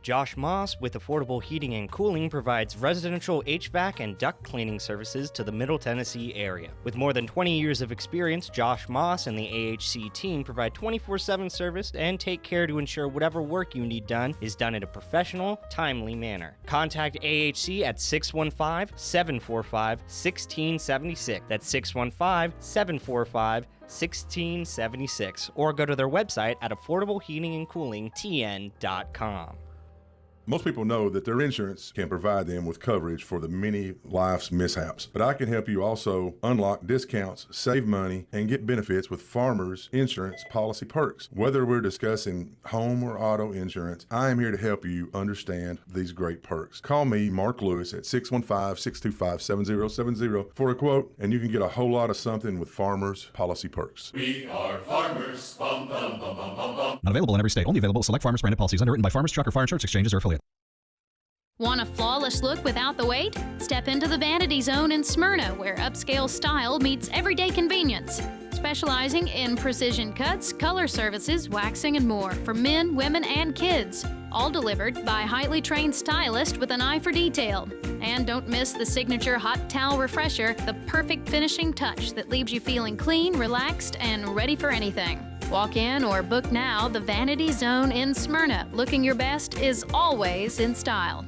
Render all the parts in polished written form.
Josh Moss with Affordable Heating and Cooling provides residential HVAC and duct cleaning services to the Middle Tennessee area. With more than 20 years of experience, Josh Moss and the AHC team provide 24/7 service and take care to ensure whatever work you need done is done in a professional, timely manner. Contact AHC at 615-745-1676. That's 615-745-1676. Or go to their website at affordableheatingandcoolingtn.com. Most people know that their insurance can provide them with coverage for the many life's mishaps. But I can help you also unlock discounts, save money, and get benefits with Farmers Insurance policy perks. Whether we're discussing home or auto insurance, I am here to help you understand these great perks. Call me, Mark Lewis, at 615-625-7070 for a quote, and you can get a whole lot of something with Farmers policy perks. We are farmers. Bum, bum, bum, bum, bum, bum. Not available in every state. Only available at select Farmers branded policies underwritten by Farmers Truck or Fire Insurance Exchanges or affiliates. Want a flawless look without the wait? Step into the Vanity Zone in Smyrna, where upscale style meets everyday convenience. Specializing in precision cuts, color services, waxing, and more for men, women, and kids. All delivered by highly trained stylists with an eye for detail. And don't miss the signature hot towel refresher, the perfect finishing touch that leaves you feeling clean, relaxed, and ready for anything. Walk in or book now the Vanity Zone in Smyrna. Looking your best is always in style.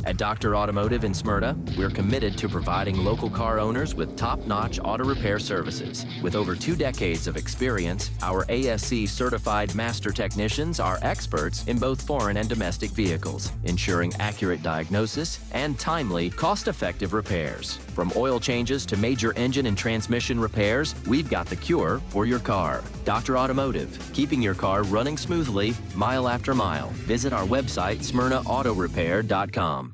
At Dr. Automotive in Smyrna, we're committed to providing local car owners with top-notch auto repair services. With over 2 decades of experience, our ASC certified master technicians are experts in both foreign and domestic vehicles, ensuring accurate diagnosis and timely, cost-effective repairs. From oil changes to major engine and transmission repairs, we've got the cure for your car. Dr. Automotive, keeping your car running smoothly, mile after mile. Visit our website, smyrnaautorepair.com.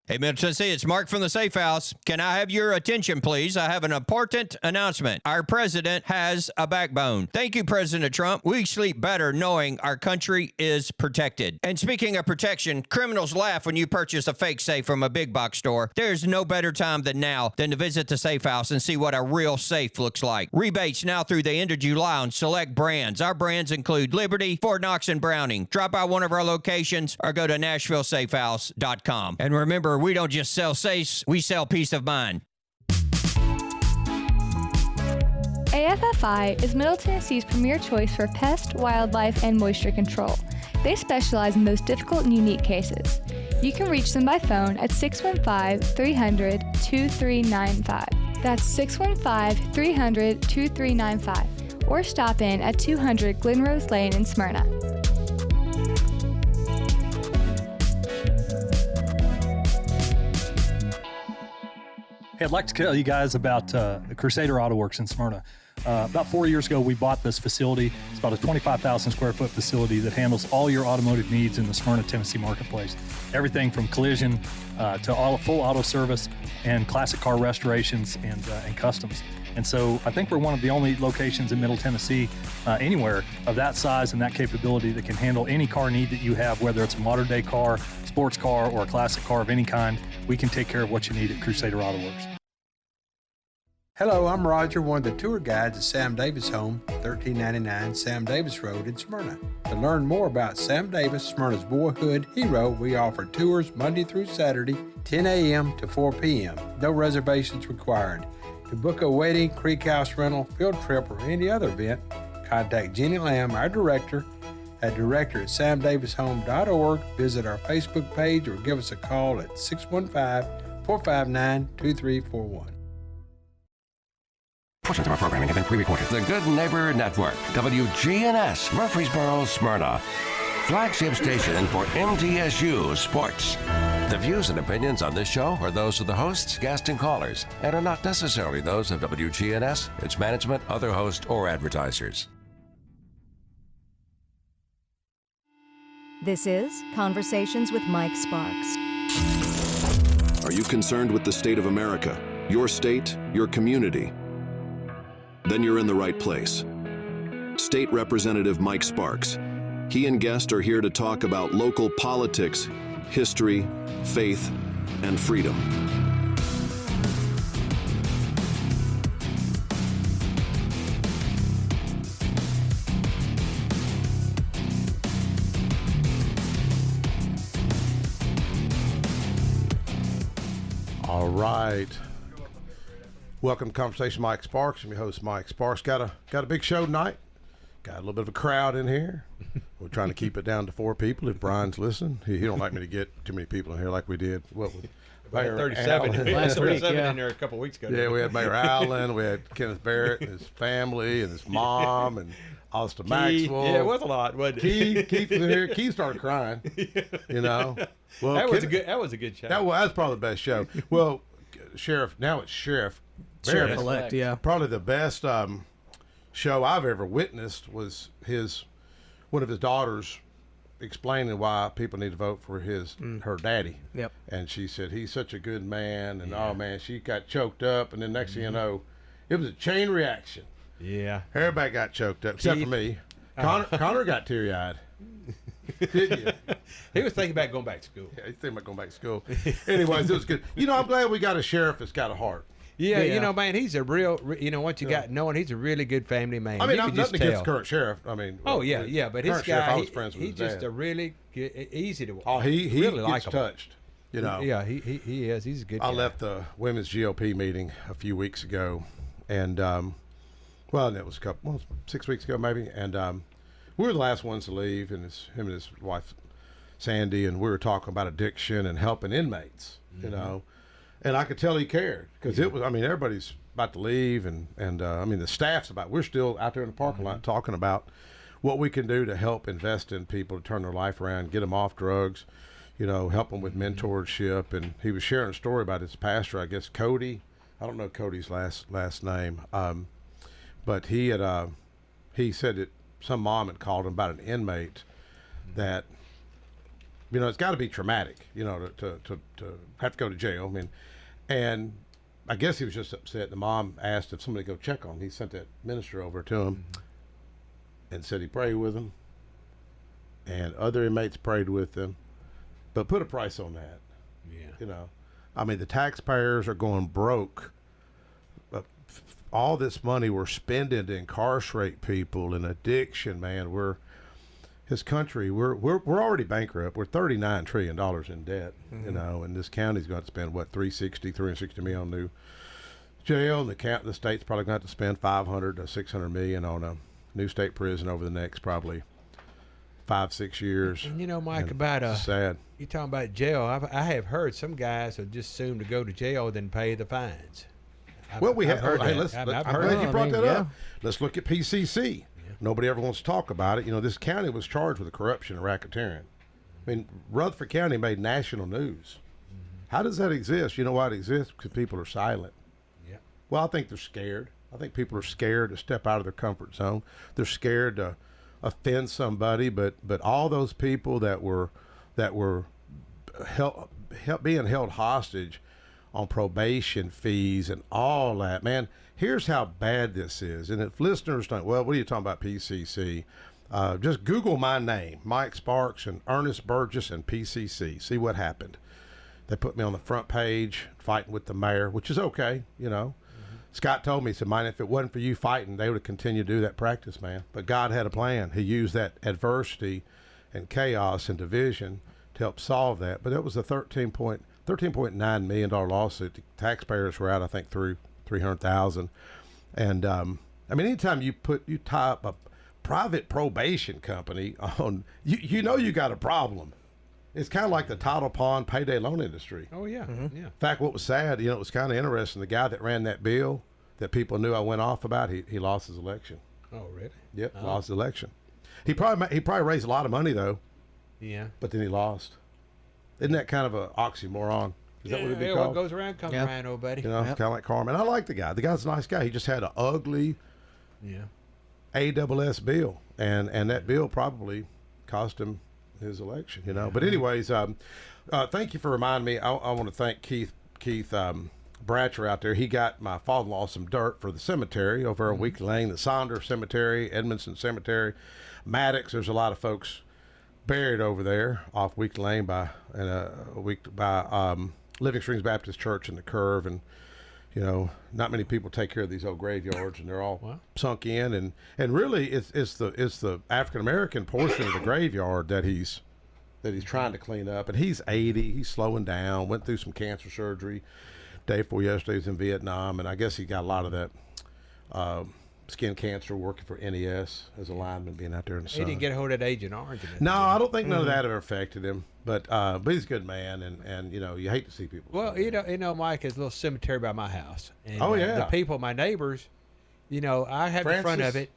Hey, Middle Tennessee, it's Mark from the Safe House. Can I have your attention, please? I have an important announcement. Our president has a backbone. Thank you, President Trump. We sleep better knowing our country is protected. And speaking of protection, criminals laugh when you purchase a fake safe from a big box store. There's no better time than now than to visit the Safe House and see what a real safe looks like. Rebates now through the end of July on select brands. Our brands include Liberty, Fort Knox, and Browning. Drop by one of our locations or go to NashvilleSafehouse.com. And remember, we don't just sell safes, we sell peace of mind. AFFI is Middle Tennessee's premier choice for pest, wildlife, and moisture control. They specialize in those difficult and unique cases. You can reach them by phone at 615-300-2395. That's 615-300-2395. Or stop in at 200 Glenrose Lane in Smyrna. Hey, I'd like to tell you guys about Crusader Auto Works in Smyrna. About 4 years ago, we bought this facility. It's about a 25,000 square foot facility that handles all your automotive needs in the Smyrna, Tennessee marketplace. Everything from collision to full auto service and classic car restorations and customs. And so I think we're one of the only locations in Middle Tennessee, anywhere of that size and that capability that can handle any car need that you have, whether it's a modern day car, sports car, or a classic car of any kind. We can take care of what you need at Crusader Auto Works. Hello, I'm Roger, one of the tour guides at Sam Davis Home, 1399 Sam Davis Road in Smyrna. To learn more about Sam Davis, Smyrna's boyhood hero, we offer tours Monday through Saturday, 10 a.m. to 4 p.m. No reservations required. To book a wedding, creek house rental, field trip, or any other event, contact Jenny Lamb, our director, at director@samdavishome.org. Visit our Facebook page or give us a call at 615-459-2341. Portions of our programming have been pre-recorded. The Good Neighbor Network, WGNS, Murfreesboro, Smyrna. Flagship station for MTSU Sports. The views and opinions on this show are those of the hosts, guests, and callers, and are not necessarily those of WGNS, its management, other hosts, or advertisers. This is Conversations with Mike Sparks. Are you concerned with the state of America, your state, your community? Then you're in the right place. State Representative Mike Sparks. He and guests are here to talk about local politics, history, faith, and freedom. All right. Welcome to Conversation Mike Sparks. I'm your host, Mike Sparks. Got a big show tonight. Got a little bit of a crowd in here. We're trying to keep it down to 4 people if Brian's listening. He don't like me to get too many people in here like we did. What, Mayor 37. Last week, in there a couple weeks ago. Yeah, we had Mayor Allen, we had Kenneth Barrett and his family and his mom and Austin Maxwell. Yeah, it was a lot, wasn't it? Keith was in here. Keith started crying. You know, well, that was a good show. That was probably the best show. Well, Sheriff. Now it's Sheriff Elect. Yeah, probably the best show I've ever witnessed was one of his daughters explaining why people need to vote for her daddy. Yep. And she said he's such a good man, and oh man, she got choked up, and then next thing you know, it was a chain reaction. Yeah. Everybody got choked up except for me. Connor got teary-eyed. Didn't you? He was thinking about going back to school. Yeah, he's thinking about going back to school. Anyways, it was good. You know, I'm glad we got a sheriff that's got a heart. Yeah, you know, man, he's a real, what you got knowing, he's a really good family man. I mean, you I'm can just nothing against tell. current sheriff. I mean, but his current sheriff, I guy, was friends with he's his just dad. a really good, easy to watch. Oh, he really gets likable. touched. You know. Yeah, he is. He's a good guy. I left the women's GOP meeting a few weeks ago, and it was 6 weeks ago maybe, and we were the last ones to leave, and him and his wife Sandy, and we were talking about addiction and helping inmates. You know, and I could tell he cared because it was. I mean, everybody's about to leave, and I mean the staff's about. We're still out there in the parking lot talking about what we can do to help invest in people to turn their life around, get them off drugs. You know, help them with mentorship. And he was sharing a story about his pastor, I guess Cody. I don't know Cody's last name, but he said that some mom had called him about an inmate that, you know, it's got to be traumatic, you know, to have to go to jail. I mean, and I guess he was just upset. The mom asked if somebody go check on him. He sent that minister over to him and said he prayed with him, and other inmates prayed with him. But put a price on that. Yeah. You know, I mean, the taxpayers are going broke. All this money we're spending to incarcerate people in addiction, man. We're already bankrupt. We're $39 trillion in debt. You know, and this county's going to spend what, $360 million on new jail, and the state's probably going to have to spend $500 to $600 million on a new state prison over the next probably 5-6 years. And you know, Mike, sad. You talking about jail? I have heard some guys would just assume to go to jail than pay the fines. I'm glad you brought that up. Let's look at PCC. Yeah. Nobody ever wants to talk about it. You know, this county was charged with corruption and racketeering. I mean, Rutherford County made national news. How does that exist? You know why it exists? Because people are silent. Yeah. Well, I think they're scared. I think people are scared to step out of their comfort zone. They're scared to offend somebody, but all those people that were being held hostage on probation fees and all that, man, here's how bad this is. And if listeners don't, well, what are you talking about, PCC? Just Google my name, Mike Sparks and Ernest Burgess and PCC. See what happened. They put me on the front page fighting with the mayor, which is okay, you know. Scott told me, he said, "Man, if it wasn't for you fighting, they would have continued to do that practice, man." But God had a plan. He used that adversity and chaos and division to help solve that. But that was a $13.9 million lawsuit. The taxpayers were out, I think, through $300,000. And I mean, anytime you tie up a private probation company on, you know, you got a problem. It's kind of like the title pawn payday loan industry. Oh, yeah. Yeah. In fact, what was sad, you know, it was kind of interesting. The guy that ran that bill that people knew I went off about, he lost his election. Oh, really? Yep, lost his election. He probably raised a lot of money, though. Yeah. But then he lost. Some Isn't that kind of an oxymoron? Is that what it'd be called? What goes around comes around, old buddy. You know, kind of like Carmen. I like the guy. The guy's a nice guy. He just had an ugly ASS bill. And that bill probably cost him his election, you know. But anyways, thank you for reminding me. I want to thank Keith Bratcher out there. He got my father-in-law some dirt for the cemetery over on Week Lane, the Saunders Cemetery, Edmondson Cemetery, Maddox. There's a lot of folks buried over there off Week Lane by Living Springs Baptist Church in the Curve, and you know, not many people take care of these old graveyards, and they're all sunk in, and really it's the African American portion of the graveyard that he's trying to clean up, and he's 80, he's slowing down, went through some cancer surgery, day before yesterday was in Vietnam, and I guess he got a lot of that skin cancer working for NES as a lineman, being out there in the sun. He didn't get a hold of that Agent Orange. No, I don't think none of that ever affected him. But he's a good man, and you know, you hate to see people. Well, you know, Mike, there's a little cemetery by my house. And, oh yeah, the people, my neighbors, you know, I have the front of it.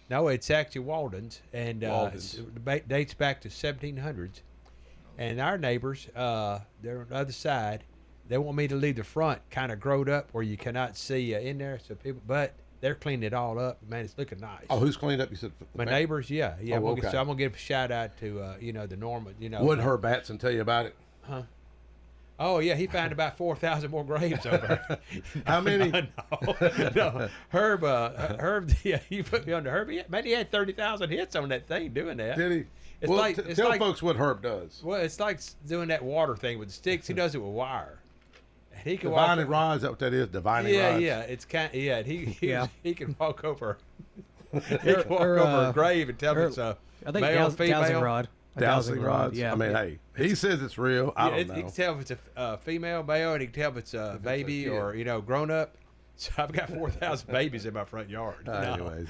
No, it's actually Walden's, and it dates back to 1700s. And our neighbors, they're on the other side. They want me to leave the front kind of growed up where you cannot see in there. So people, but they're cleaning it all up. Man, it's looking nice. Oh, who's cleaned up? You said my neighbors. Yeah. Oh, okay. So I'm gonna give a shout out to you know, the Norman. You know, would Herb Batson tell you about it? Huh? Oh yeah, he found about 4,000 more graves over there. How many? No, Herb. Yeah, you put me on the Herb. Man, he had 30,000 hits on that thing doing that. Did he? It's well, like tell folks what Herb does. Well, it's like doing that water thing with the sticks. He does it with wire. He can Divining rods. Is that what that is? Divining rods. Yeah. It's kind. Yeah. He can walk over. He can walk over a grave and tell it's a male, female. Dowsing rod. Dowsing rods. Yeah. I mean, hey, he says it's real. I don't know. He can tell if it's a female, male, and he can tell if it's a baby or grown up. So I've got 4,000 babies in my front yard. Anyways,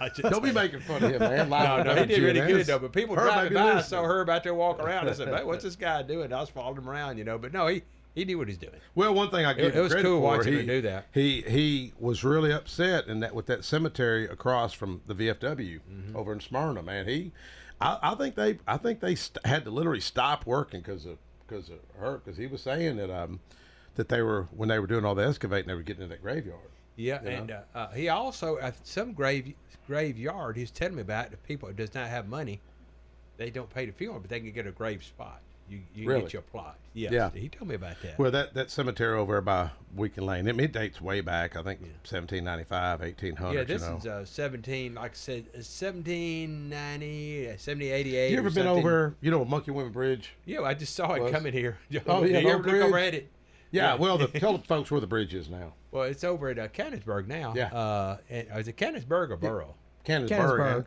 I just don't be making fun of him, man. No, he did really good though. But people driving by, I saw Herb out there walking around. I said, "Man, what's this guy doing?" I was following him around, you know. But no, he knew what he's doing. Well, one thing I give it was credit cool for, watching him do that. He was really upset with that cemetery across from the VFW over in Smyrna. Man, I think they had to literally stop working because of her, because he was saying that they were, when they were doing all the excavating, they were getting in that graveyard. Yeah, and he also some graveyard he's telling me about. The people who does not have money, they don't pay the funeral, but they can get a grave spot. You really? Get your plot. Yes, yeah, he told me about that. Well, that cemetery over there by Weekend Lane, it dates way back. I think 1795, 1800. Yeah, this is 17, like I said, 1790, 1788. You ever been over, Monkey Women Bridge? Yeah, I just saw it coming here. Oh, yeah, you ever look over at it? Yeah, well, tell the folks where the bridge is now. Well, it's over at Canonsburg now. Yeah. Is it Canonsburg or Borough? Canonsburg.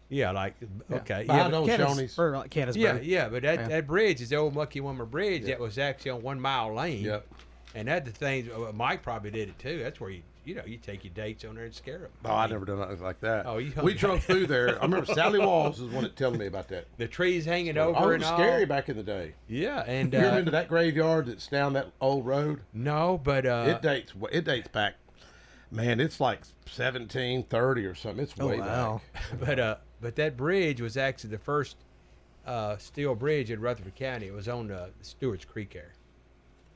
Yeah, like, okay. Behind yeah, Old Shoney's. Canonsburg. Yeah, but that bridge is the old Monkey Woman Bridge that was actually on 1 Mile Lane. Yep. And that's the thing, Mike probably did it too. That's where you take your dates on there and scare them. Oh, I never done nothing like that. Oh, we drove through there. I remember Sally Walls is one that told me about that. The trees hanging over it and was all. Scary back in the day. Yeah, and you ever been to that graveyard that's down that old road? No, but it dates back. Man, it's like 1730 or something. It's way back. But that bridge was actually the first steel bridge in Rutherford County. It was on the Stewart's Creek area.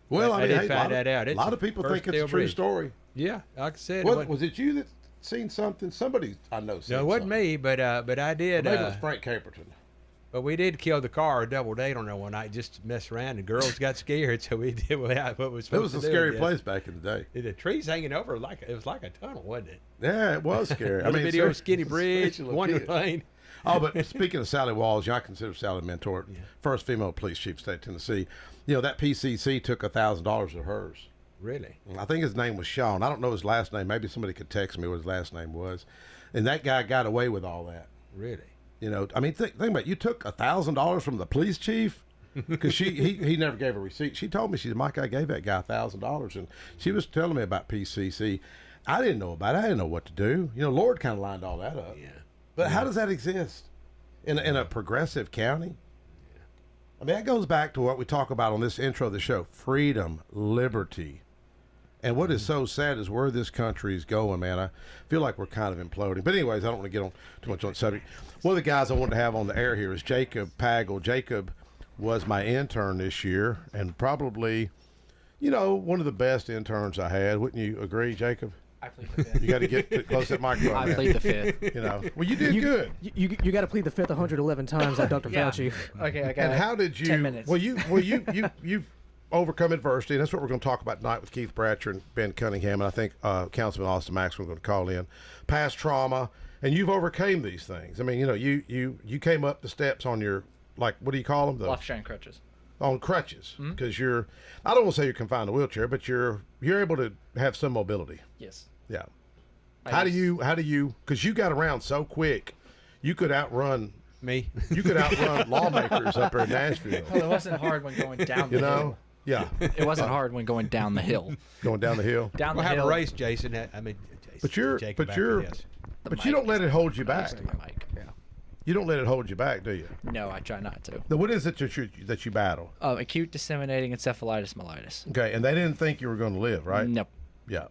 Well, I did find that out. A lot of people think it's a true story. Yeah, like I said. Was it you that seen something? Somebody I know. No, it wasn't me, but I did. Maybe it was Frank Caperton. But we did kill the car a double date on that one night just to mess around. The girls got scared, so we did what was supposed to do. It was a scary place back in the day. The trees hanging over it was like a tunnel, wasn't it? Yeah, it was scary. I mean, video Skinny Bridge, one lane. Oh, but speaking of Sally Walls, I consider Sally a mentor. Yeah. First female police chief of state of Tennessee. That PCC took $1,000 of hers. Really? I think his name was Sean. I don't know his last name. Maybe somebody could text me what his last name was. And that guy got away with all that. Really? I mean, think about it. You took $1,000 from the police chief because he never gave a receipt. She told me, she said, Mike, I gave that guy $1,000, and she was telling me about PCC. I didn't know about it. I didn't know what to do. Lord kind of lined all that up. Yeah. But how does that exist in a progressive county? Yeah. I mean, that goes back to what we talk about on this intro of the show: freedom, liberty. And what is so sad is where this country is going, man. I feel like we're kind of imploding. But anyways, I don't want to get on too much on the subject. One of the guys I wanted to have on the air here is Jacob Pagel. Jacob was my intern this year, and probably, one of the best interns I had. Wouldn't you agree, Jacob? I plead the fifth. You got to get close to that microphone. I plead the fifth. Well, you did good. You got to plead the fifth 111 times at Dr. Fauci. Okay, I got. And how did you? 10 minutes. Well, you've overcome adversity, and that's what we're going to talk about tonight with Keith Bratcher and Ben Cunningham, and I think Councilman Austin Maxwell going to call in. Past trauma, and you've overcame these things. I mean, you came up the steps on your, like, what do you call them? Left-hand crutches. On crutches, because you're, I don't want to say you're confined to a wheelchair, but you're able to have some mobility. Yes. Yeah. How do you, because you got around so quick, you could outrun me. You could outrun lawmakers up there in Nashville. Well, it wasn't hard when going down the hill. Yeah. It wasn't hard when going down the hill. Going down the hill. Down the We'll have hill. a race, Jason. Jason. But you don't let it hold you back. You don't let it hold you back, do you? No, I try not to. Now, what is it that you battle? Acute disseminating encephalitis mellitus. Okay, and they didn't think you were going to live, right? Nope. Yeah.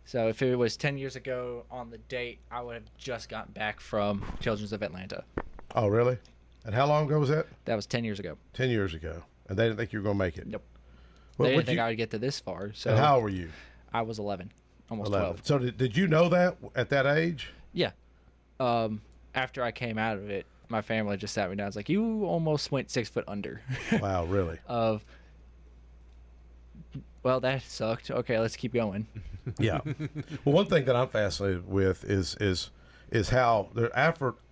So if it was 10 years ago on the date, I would have just gotten back from Children's of Atlanta. Oh, really? And how long ago was that? That was 10 years ago. 10 years ago. And they didn't think you were going to make it? Nope. Well, They didn't think I would get to this far. So and how old were you? I was 11, almost 11. 12. So did you know that at that age? Yeah. After I came out of it, my family just sat me down. It's like, you almost went 6 foot under. Wow, really? Well, that sucked. Okay, let's keep going. Yeah. Well, one thing that I'm fascinated with is how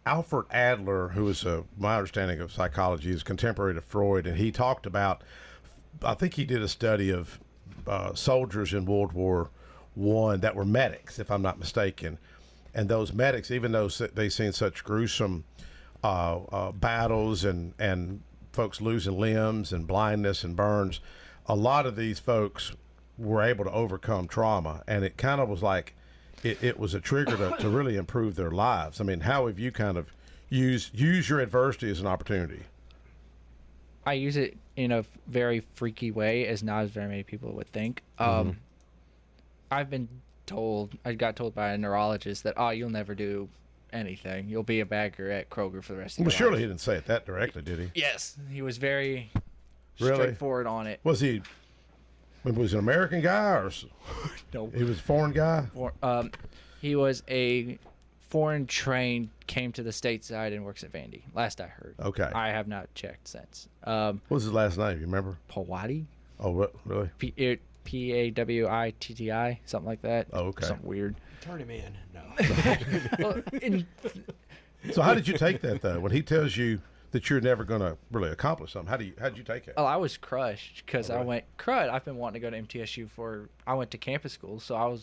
Alfred Adler, who is my understanding of psychology, is contemporary to Freud, and he talked about, I think he did a study of soldiers in World War I that were medics, if I'm not mistaken, and those medics, even though they've seen such gruesome battles and folks losing limbs and blindness and burns, a lot of these folks were able to overcome trauma, and it kind of was like it was a trigger to really improve their lives. I mean, how have you kind of use your adversity as an opportunity? I use it in a very freaky way, as not as very many people would think. I've been told, I got told by a neurologist that, you'll never do anything. You'll be a bagger at Kroger for the rest of your life. Well, surely he didn't say it that directly, did he? Yes, he was very Really? straightforward on it. Was he an American guy or No? He was a foreign guy? He was a foreign trained, came to the stateside and works at Vandy, last I heard. Okay. I have not checked since. What was his last name? You remember? Pawati? Oh, what? Really? P-A-W-I-T-T-I, something like that. Oh, okay. Something weird. Turn him in. No. Well, So how did you take that, though? When he tells you that you're never going to really accomplish something, how did you take it? Oh, I was crushed because All right. I went, crud, I've been wanting to go to MTSU I went to campus school, so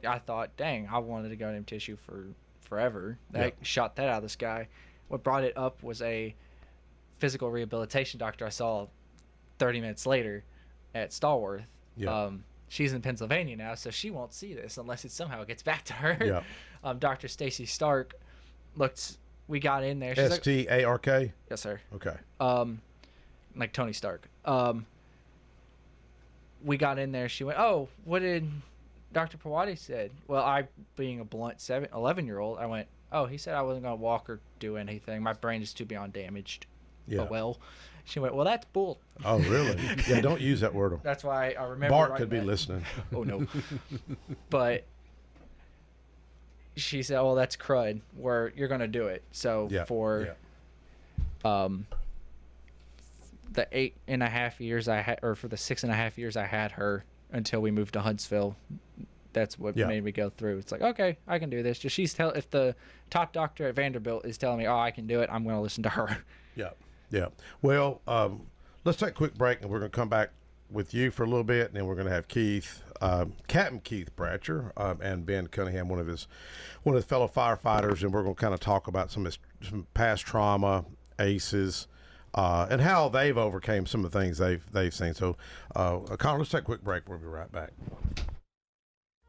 I thought, dang, I wanted to go to MTSU for forever. That shot that out of the sky. What brought it up was a physical rehabilitation doctor I saw 30 minutes later at Stallworth. Yeah. She's in Pennsylvania now, so she won't see this unless it somehow gets back to her. Yeah. Dr. Stacy Stark we got in there. S-T-A-R-K? Yes, sir. Okay. Like Tony Stark. We got in there. She went, oh, what did Dr. Pawati said? Well, I, being a blunt 11-year-old, I went, oh, he said I wasn't going to walk or do anything. My brain is too beyond damaged. Yeah. Oh, well. She went, well, that's bull. Oh, really? Yeah, don't use that word. That's why I remember. Bart could be listening. Oh, no. But she said, oh, that's crud, where you're going to do it. So for the 8.5 years I had, or for the 6.5 years I had her until we moved to Huntsville, that's what made me go through. It's like, okay, I can do this. Just if the top doctor at Vanderbilt is telling me, oh, I can do it, I'm going to listen to her. Yeah. Yeah. Well, let's take a quick break, and we're going to come back with you for a little bit, and then we're going to have Keith, Captain Keith Bratcher, and Ben Cunningham, one of his fellow firefighters, and we're going to kind of talk about some past trauma, ACEs, and how they've overcame some of the things they've seen. So, Connor, let's take a quick break. We'll be right back.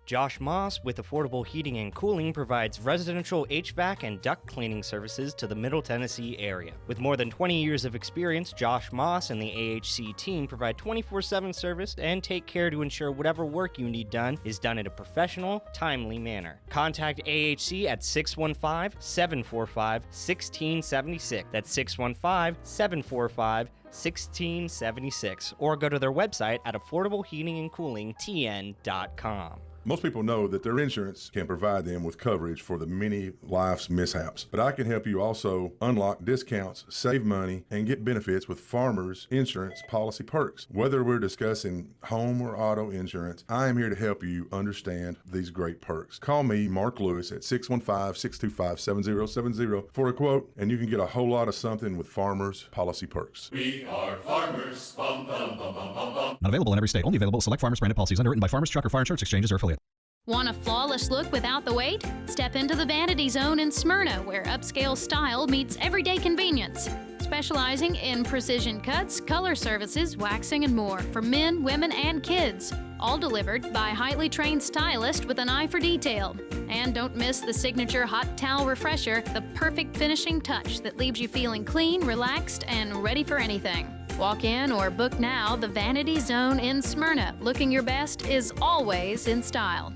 Josh Moss with Affordable Heating and Cooling provides residential HVAC and duct cleaning services to the Middle Tennessee area. With more than 20 years of experience, Josh Moss and the AHC team provide 24/7 service and take care to ensure whatever work you need done is done in a professional, timely manner. Contact AHC at 615-745-1676. That's 615-745-1676. Or go to their website at affordableheatingandcoolingtn.com. Most people know that their insurance can provide them with coverage for the many life's mishaps. But I can help you also unlock discounts, save money, and get benefits with Farmers Insurance policy perks. Whether we're discussing home or auto insurance, I am here to help you understand these great perks. Call me, Mark Lewis, at 615-625-7070 for a quote, and you can get a whole lot of something with Farmers policy perks. We are farmers. Bum, bum, bum, bum, bum, bum. Not available in every state. Only available at select Farmers branded policies underwritten by Farmers Truck or Fire Insurance Exchanges or affiliates. Want a flawless look without the wait? Step into the Vanity Zone in Smyrna, where upscale style meets everyday convenience. Specializing in precision cuts, color services, waxing, and more for men, women, and kids. All delivered by highly trained stylists with an eye for detail. And don't miss the signature hot towel refresher, the perfect finishing touch that leaves you feeling clean, relaxed, and ready for anything. Walk in or book now the Vanity Zone in Smyrna. Looking your best is always in style.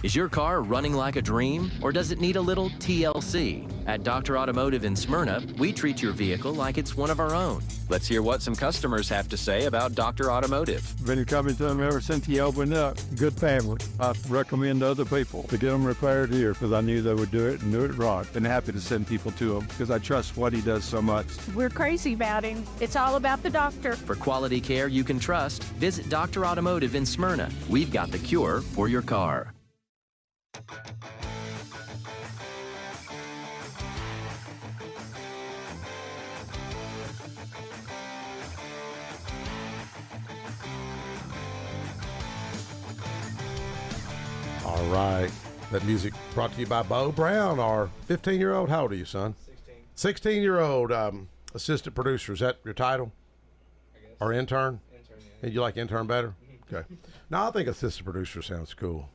Is your car running like a dream, or does it need a little TLC? At Dr. Automotive in Smyrna, we treat your vehicle like it's one of our own. Let's hear what some customers have to say about Dr. Automotive. Been coming to them ever since he opened up. Good family. I recommend other people to get them repaired here because I knew they would do it and do it right. Been happy to send people to him because I trust what he does so much. We're crazy about him. It's all about the doctor. For quality care you can trust, visit Dr. Automotive in Smyrna. We've got the cure for your car. All right. That music brought to you by Bo Brown, our 15-year-old. How old are you, son? 16. 16-year-old assistant producer. Is that your title? I guess. Or intern? Intern, yeah. And you like intern better? Mm-hmm. Okay. No, I think assistant producer sounds cool.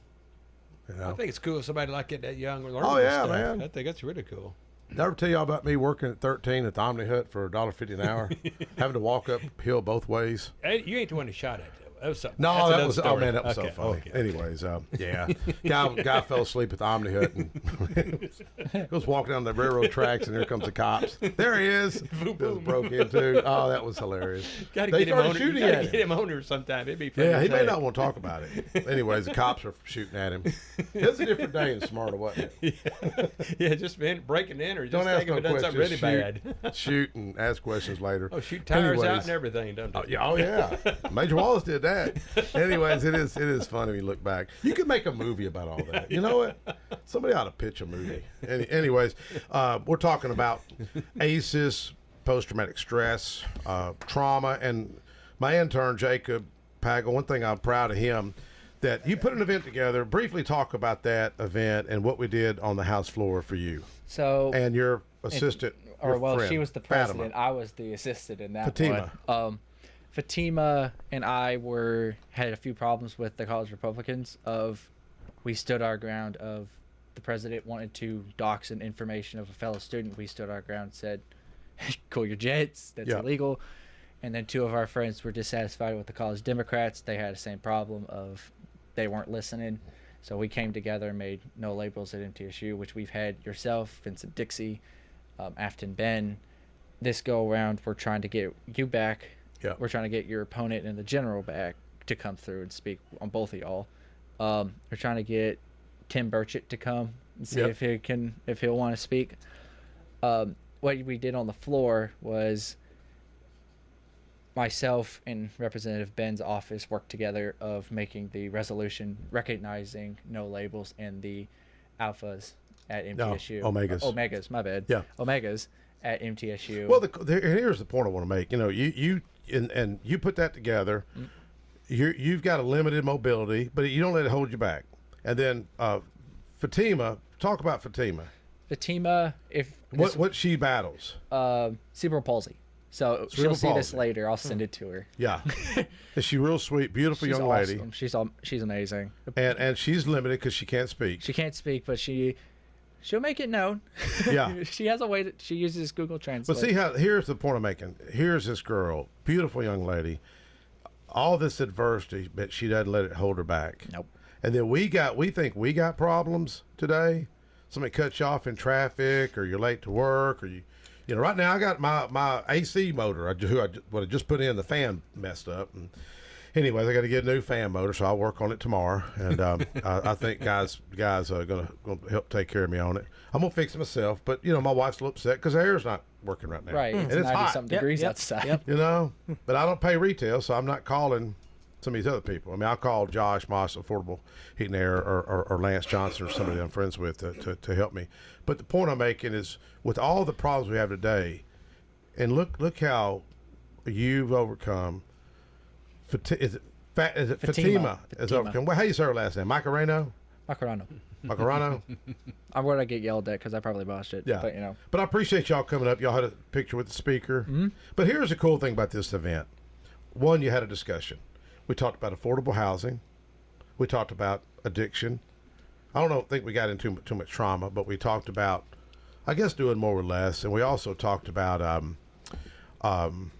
You know? I think it's cool if somebody like it that young. Oh, yeah, man. I think that's really cool. Did I ever tell y'all about me working at 13 at the Omni Hut for $1.50 an hour? Having to walk uphill both ways? Hey, you ain't the one who shot at it. That was something. No, that was, story. oh man, that was okay. so funny. Okay. Anyways, yeah. Guy fell asleep at the Omni Hut and was walking down the railroad tracks, and here comes the cops. There he is. Boom, boom. Broke into. Oh, that was hilarious. Got to They get him started on. shooting You at got to him. get him on here sometime. It'd be fun. Yeah, to he may say. not want to talk about it. Anyways, the cops are shooting at him. It was a different day in Smyrna, wasn't it? Yeah, just breaking in, or Don't just ask think no if it done something really questions. bad. Shoot and ask questions later. Oh, shoot tires out Anyways. and everything, don't it? Oh yeah. Major Wallace did that. Anyways, it is funny when you look back. You could make a movie about all that. You know what? Somebody ought to pitch a movie. Anyways, we're talking about ACEs, post-traumatic stress, trauma, and my intern Jacob Pagel. One thing I'm proud of him, that you put an event together. Briefly talk about that event and what we did on the house floor for you. So and your assistant. Or well, friend, she was the Fatima. president. I was the assistant in that Fatima. one. Fatima and I had a few problems with the college Republicans. We stood our ground of the president wanted to dox an information of a fellow student. We stood our ground and said, cool your jets, that's illegal. And then two of our friends were dissatisfied with the college Democrats. They had the same problem of they weren't listening. So we came together and made no labels at MTSU, which we've had yourself, Vincent Dixie, Afton Ben. This go around, we're trying to get you back. Yeah. We're trying to get your opponent and the general back to come through and speak on both of y'all. We're trying to get Tim Burchett to come and see if he'll want to speak. What we did on the floor was myself and Representative Ben's office worked together of making the resolution recognizing no labels and the alphas at MTSU. Omegas, my bad. Yeah. Omegas at MTSU. Well, here's the point I want to make. You know, and you put that together. You've got a limited mobility, but you don't let it hold you back. And then Fatima, talk about Fatima. Fatima, what she battles? Cerebral palsy. So she'll see this later. I'll send it to her. Yeah. Is she real sweet, beautiful young lady? Awesome. She's amazing. And she's limited because she can't speak. She can't speak, but she'll make it known. Yeah. She has a way that she uses Google Translate. But here's the point I'm making. Here's this girl, beautiful young lady, all this adversity, but she doesn't let it hold her back. Nope. And then we think we got problems today. Somebody cuts you off in traffic, or you're late to work, or you know, right now I got my AC motor. I just put in, the fan messed up. And anyways, I got to get a new fan motor, so I'll work on it tomorrow. And I think guys are gonna help take care of me on it. I'm gonna fix it myself, but you know, my wife's a little upset because her air's not working right now. Right, and it's hot. 90-something degrees outside. You know, but I don't pay retail, so I'm not calling some of these other people. I mean, I'll call Josh Moss, Affordable Heating and Air, or Lance Johnson, or somebody I'm friends with to help me. But the point I'm making is, with all the problems we have today, and look how you've overcome Is it Fatima? Well, how you say her last name? Macareno? Macarano. Macarano? I'm going to get yelled at because I probably botched it. Yeah. But, you know. But I appreciate y'all coming up. Y'all had a picture with the speaker. Mm-hmm. But here's the cool thing about this event. One, you had a discussion. We talked about affordable housing. We talked about addiction. I don't think we got into too much trauma, but we talked about, I guess, doing more with less. And we also talked about the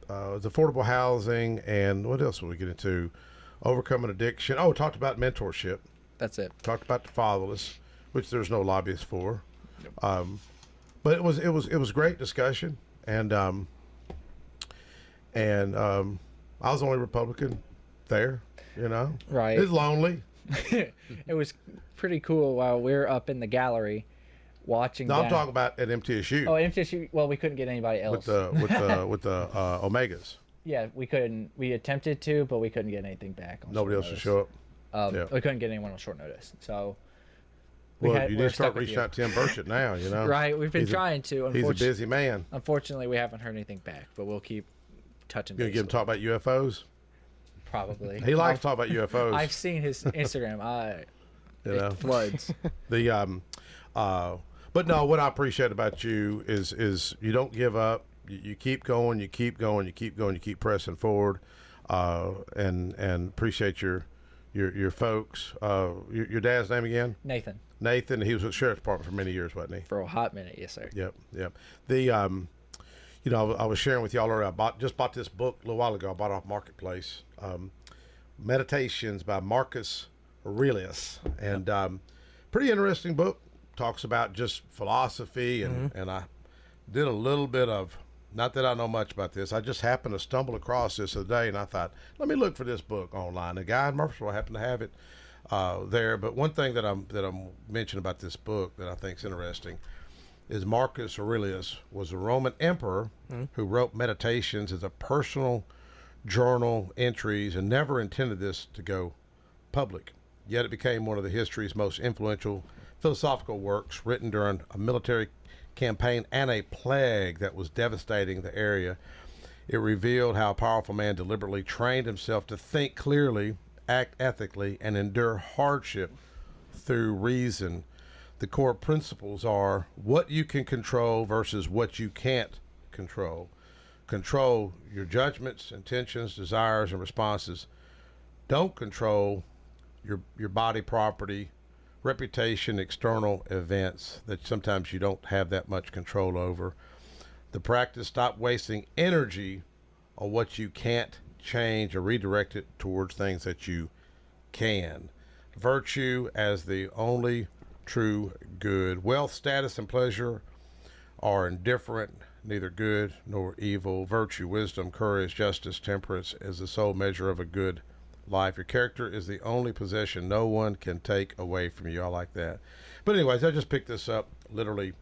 affordable housing, and what else will we get into? Overcoming addiction. Oh, we talked about mentorship. That's it. Talked about the fatherless, which there's no lobbyists for. But it was great discussion, and I was the only Republican there. You know, right? It's lonely. It was pretty cool while we were up in the gallery watching. No, I'm talking about at MTSU. Oh, MTSU. Well, we couldn't get anybody else with the Omegas. Yeah, we couldn't. We attempted to, but we couldn't get anything back. Nobody else would show up. We couldn't get anyone on short notice. So. You need to start reaching out to Tim Burchett now. You know. Right, we've been trying to. He's a busy man. Unfortunately, we haven't heard anything back, but we'll keep touching. You gonna get him talk about UFOs? Probably. He likes to talk about UFOs. I've seen his Instagram. It floods. But no, what I appreciate about you is you don't give up. You keep going. You keep going. You keep going. You keep pressing forward, and appreciate your folks. Your dad's name again? Nathan. Nathan. He was with the sheriff's department for many years, wasn't he? For a hot minute, yes, sir. Yep. I was sharing with y'all earlier. I just bought this book a little while ago. I bought it off Marketplace. Meditations by Marcus Aurelius, and pretty interesting book. Talks about just philosophy, and I did a little bit of, not that I know much about this, I just happened to stumble across this the other day, and I thought, let me look for this book online. The guy in Murfreesboro happened to have it there. But one thing that I'm mentioning about this book that I think is interesting is Marcus Aurelius was a Roman emperor who wrote Meditations as a personal journal entries and never intended this to go public. Yet it became one of the history's most influential philosophical works, written during a military campaign and a plague that was devastating the area. It revealed how a powerful man deliberately trained himself to think clearly, act ethically, and endure hardship through reason. The core principles are what you can control versus what you can't control. Control your judgments, intentions, desires, and responses. Don't control your body, property, reputation, external events that sometimes you don't have that much control over. The practice, stop wasting energy on what you can't change or redirect it towards things that you can. Virtue as the only true good. Wealth, status, and pleasure are indifferent, neither good nor evil. Virtue, wisdom, courage, justice, temperance is the sole measure of a good life. Your character is the only possession no one can take away from you. I like that. But anyways, I just picked this up literally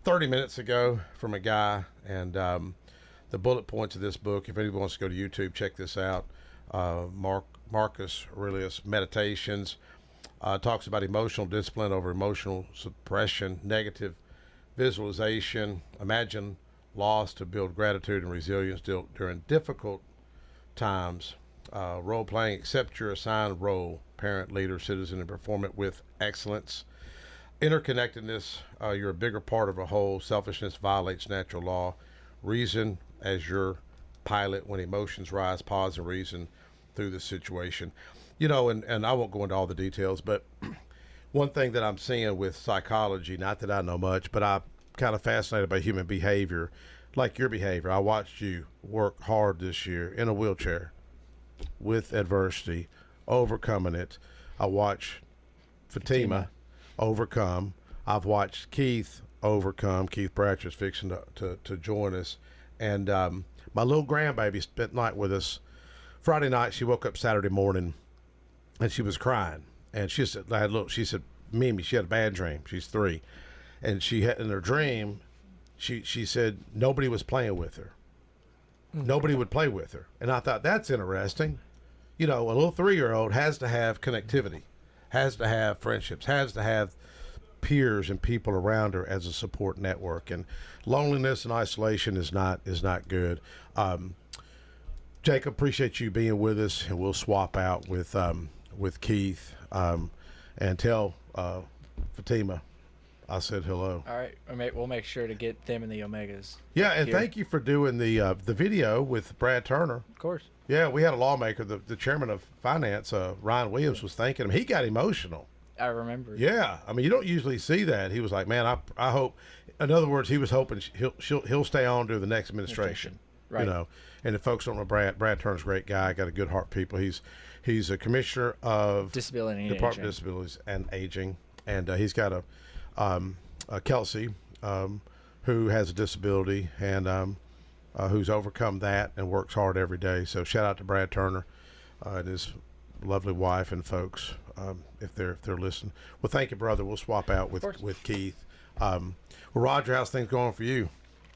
30 minutes ago from a guy, and the bullet points of this book, if anyone wants to go to YouTube, check this out. Marcus Aurelius Meditations talks about emotional discipline over emotional suppression, negative visualization, imagine loss to build gratitude and resilience during difficult times. Role playing, accept your assigned role, parent, leader, citizen, and perform it with excellence. Interconnectedness, you're a bigger part of a whole. Selfishness violates natural law. Reason as your pilot. When emotions rise, pause and reason through the situation. And I won't go into all the details, but one thing that I'm seeing with psychology, not that I know much, but I'm kind of fascinated by human behavior, like your behavior. I watched you work hard this year in a wheelchair, with adversity, overcoming it. I watched Fatima overcome. I've watched Keith overcome. Keith Bratcher's fixing to join us. And my little grandbaby spent night with us. Friday night, she woke up Saturday morning, and she was crying. And she said, Mimi, she had a bad dream. She's 3. And she had, in her dream, she said nobody was playing with her. Nobody would play with her. And I thought, that's interesting. A little 3-year-old has to have connectivity, has to have friendships, has to have peers and people around her as a support network. And loneliness and isolation is not good. Jacob, appreciate you being with us, and we'll swap out with Keith, and tell Fatima I said hello. All right, we'll make sure to get them in the Omegas. Yeah, and thank you for doing the video with Brad Turner. Of course. Yeah, we had a lawmaker, the chairman of finance, Ryan Williams, was thanking him. He got emotional. I remember. Yeah, I mean, you don't usually see that. He was like, "Man, I hope." In other words, he was hoping he'll stay on to the next administration. Right. You know, and if folks don't know Brad Turner's a great guy, got a good heart for people. He's a commissioner of Disability and Department Aging. of Disabilities and Aging, and he's got a Kelsey who has a disability and who's overcome that and works hard every day. So shout out to Brad Turner and his lovely wife and folks if they're listening. Well, thank you, brother. We'll swap out with Keith. Well, Roger, how's things going for you?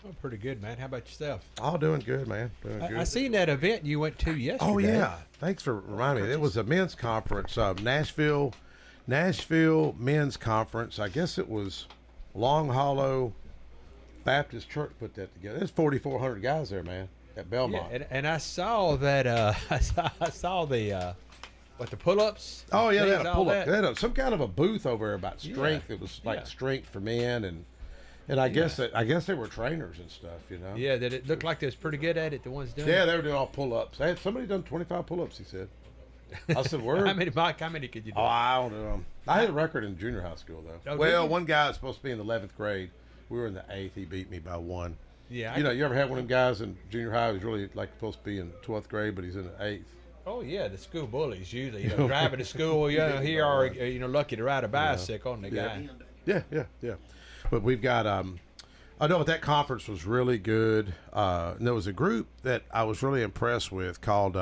Oh, pretty good, man. How about yourself? All doing good, man. Doing good. I seen that event you went to yesterday. Oh yeah, thanks for reminding me. It was a men's conference, Nashville Men's Conference. I guess it was Long Hollow Baptist Church put that together. There's 4,400 guys there, man, at Belmont. Yeah, and I saw that. I saw the the pull-ups. Oh yeah, they had a all pull-up. that. They had some kind of a booth over there about strength. Yeah, It was like yeah. strength for men and I guess they were trainers and stuff, you know. Yeah, that it looked like they was pretty good at it. The ones doing. Yeah, it. they were doing all pull-ups. They had somebody done 25 pull-ups. He said. I said, "Word." How many, Mike? How many could you do? Oh, I don't know. I had a record in junior high school though. Oh, well, did you? one guy was supposed to be in the 11th grade. We were in the 8th. He beat me by 1. Yeah, You know, you ever had one of them guys in junior high who's really like supposed to be in 12th grade, but he's in the 8th? Oh yeah, the school bullies usually driving to school. He are lucky to ride a bicycle on the guy. Yeah. But we've got I know that conference was really good. And there was a group that I was really impressed with called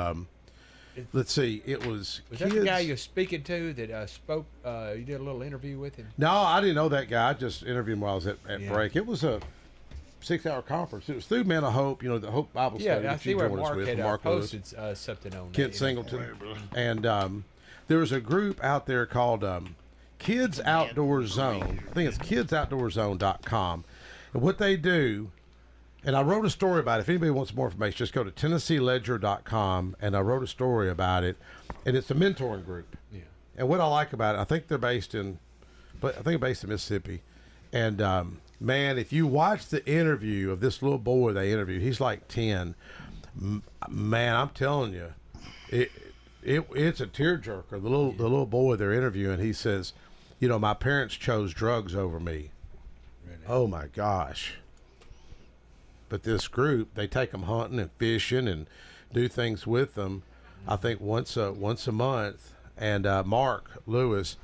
let's see, it was Was kids. that the guy you're speaking to that spoke? You did a little interview with him. No, I didn't know that guy. I just interviewed him while I was at Yeah. break. It was a 6-hour conference. It was through Men of Hope, the Hope Bible study. Yeah, I that see you where joined us Mark with, had Mark Lewis. posted something on Kent that. Singleton. And there was a group out there called Kids Outdoor Zone. I think it's kidsoutdoorzone.com. And what they do, and I wrote a story about it. If anybody wants more information, just go to TennesseeLedger.com, and I wrote a story about it. And it's a mentoring group. Yeah. And what I like about it, I think they're based in Mississippi. And man, if you watch the interview of this little boy they interviewed, he's like 10. Man, I'm telling you, it's a tearjerker. The little boy they're interviewing, he says, my parents chose drugs over me. Really? Oh my gosh. But this group, they take them hunting and fishing and do things with them. I think once a month. And Mark Lewis,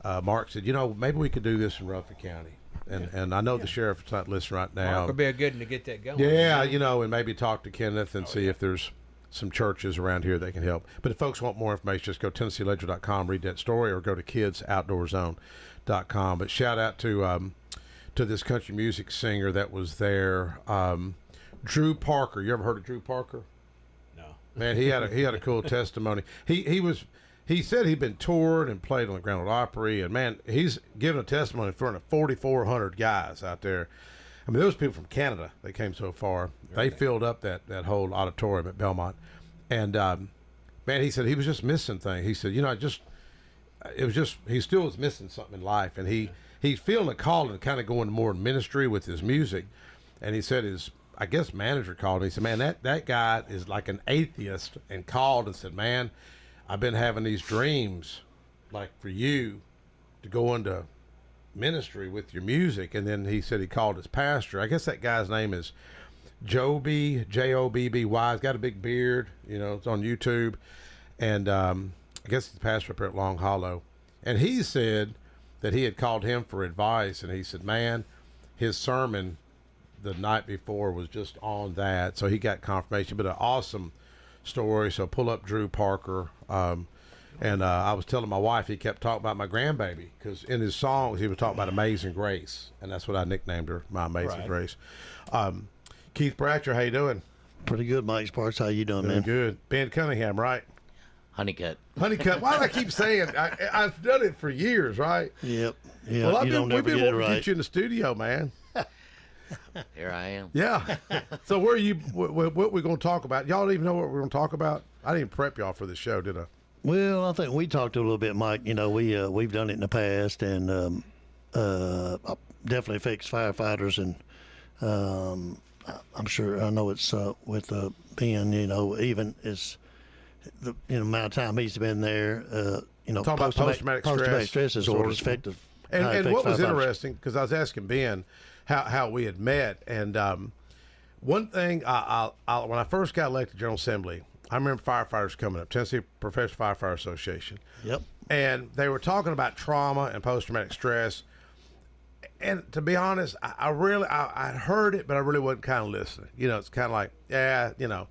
Mark said, maybe we could do this in Rutherford County. And I know the sheriff's not listening right now. Mark would be a good one to get that going. Yeah, and maybe talk to Kenneth and see if there's some churches around here that can help. But if folks want more information, just go to TennesseeLedger.com, read that story, or go to KidsOutdoorZone.com. But shout out to this country music singer that was there, Drew Parker. You ever heard of Drew Parker? No. Man, he had a cool testimony. He said he'd been toured and played on the Grand Ole Opry, and man, he's given a testimony in front of 4,400 guys out there. I mean, there was people from Canada that came so far. They filled up that whole auditorium at Belmont, and man, he said he was just missing things. He said, he still was missing something in life, and he's feeling a call to kind of go into more ministry with his music. And he said his manager called him. He said, man, that guy is like an atheist, and called and said, man, I've been having these dreams, like for you to go into ministry with your music. And then he said he called his pastor. I guess that guy's name is Joby, Jobby. He's got a big beard, it's on YouTube. And I guess he's the pastor up here at Long Hollow. And he said that he had called him for advice. And he said, man, his sermon the night before was just on that. So he got confirmation. But an awesome story. So pull up Drew Parker. And I was telling my wife, he kept talking about my grandbaby, because in his songs he was talking about Amazing Grace, and that's what I nicknamed her, my Amazing Grace. Keith Bratcher, how you doing? Pretty good, Mike Sparks. How you doing, man? Good. Ben Cunningham, right? Honeycutt. Why do I keep saying? I've done it for years, right? Yep. Well, we've been wanting to get you in the studio, man. Here I am. Yeah. So where are you? What we're going to talk about? Y'all don't even know what we're going to talk about? I didn't prep y'all for this show, did I? Well, I think we talked a little bit, Mike. You know, we've done it in the past, and definitely affects firefighters, and I'm sure I know it's with Ben. You know, even as the amount of time he's been there. You know, talking about post-traumatic stress disorder is effective. And what was interesting, because I was asking Ben how we had met, and one thing I when I first got elected General Assembly, I remember firefighters coming up, Tennessee Professional Firefighter Association. Yep. And they were talking about trauma and post-traumatic stress. And to be honest, I heard it, but I really wasn't kind of listening. You know, it's kind of like, yeah, you know.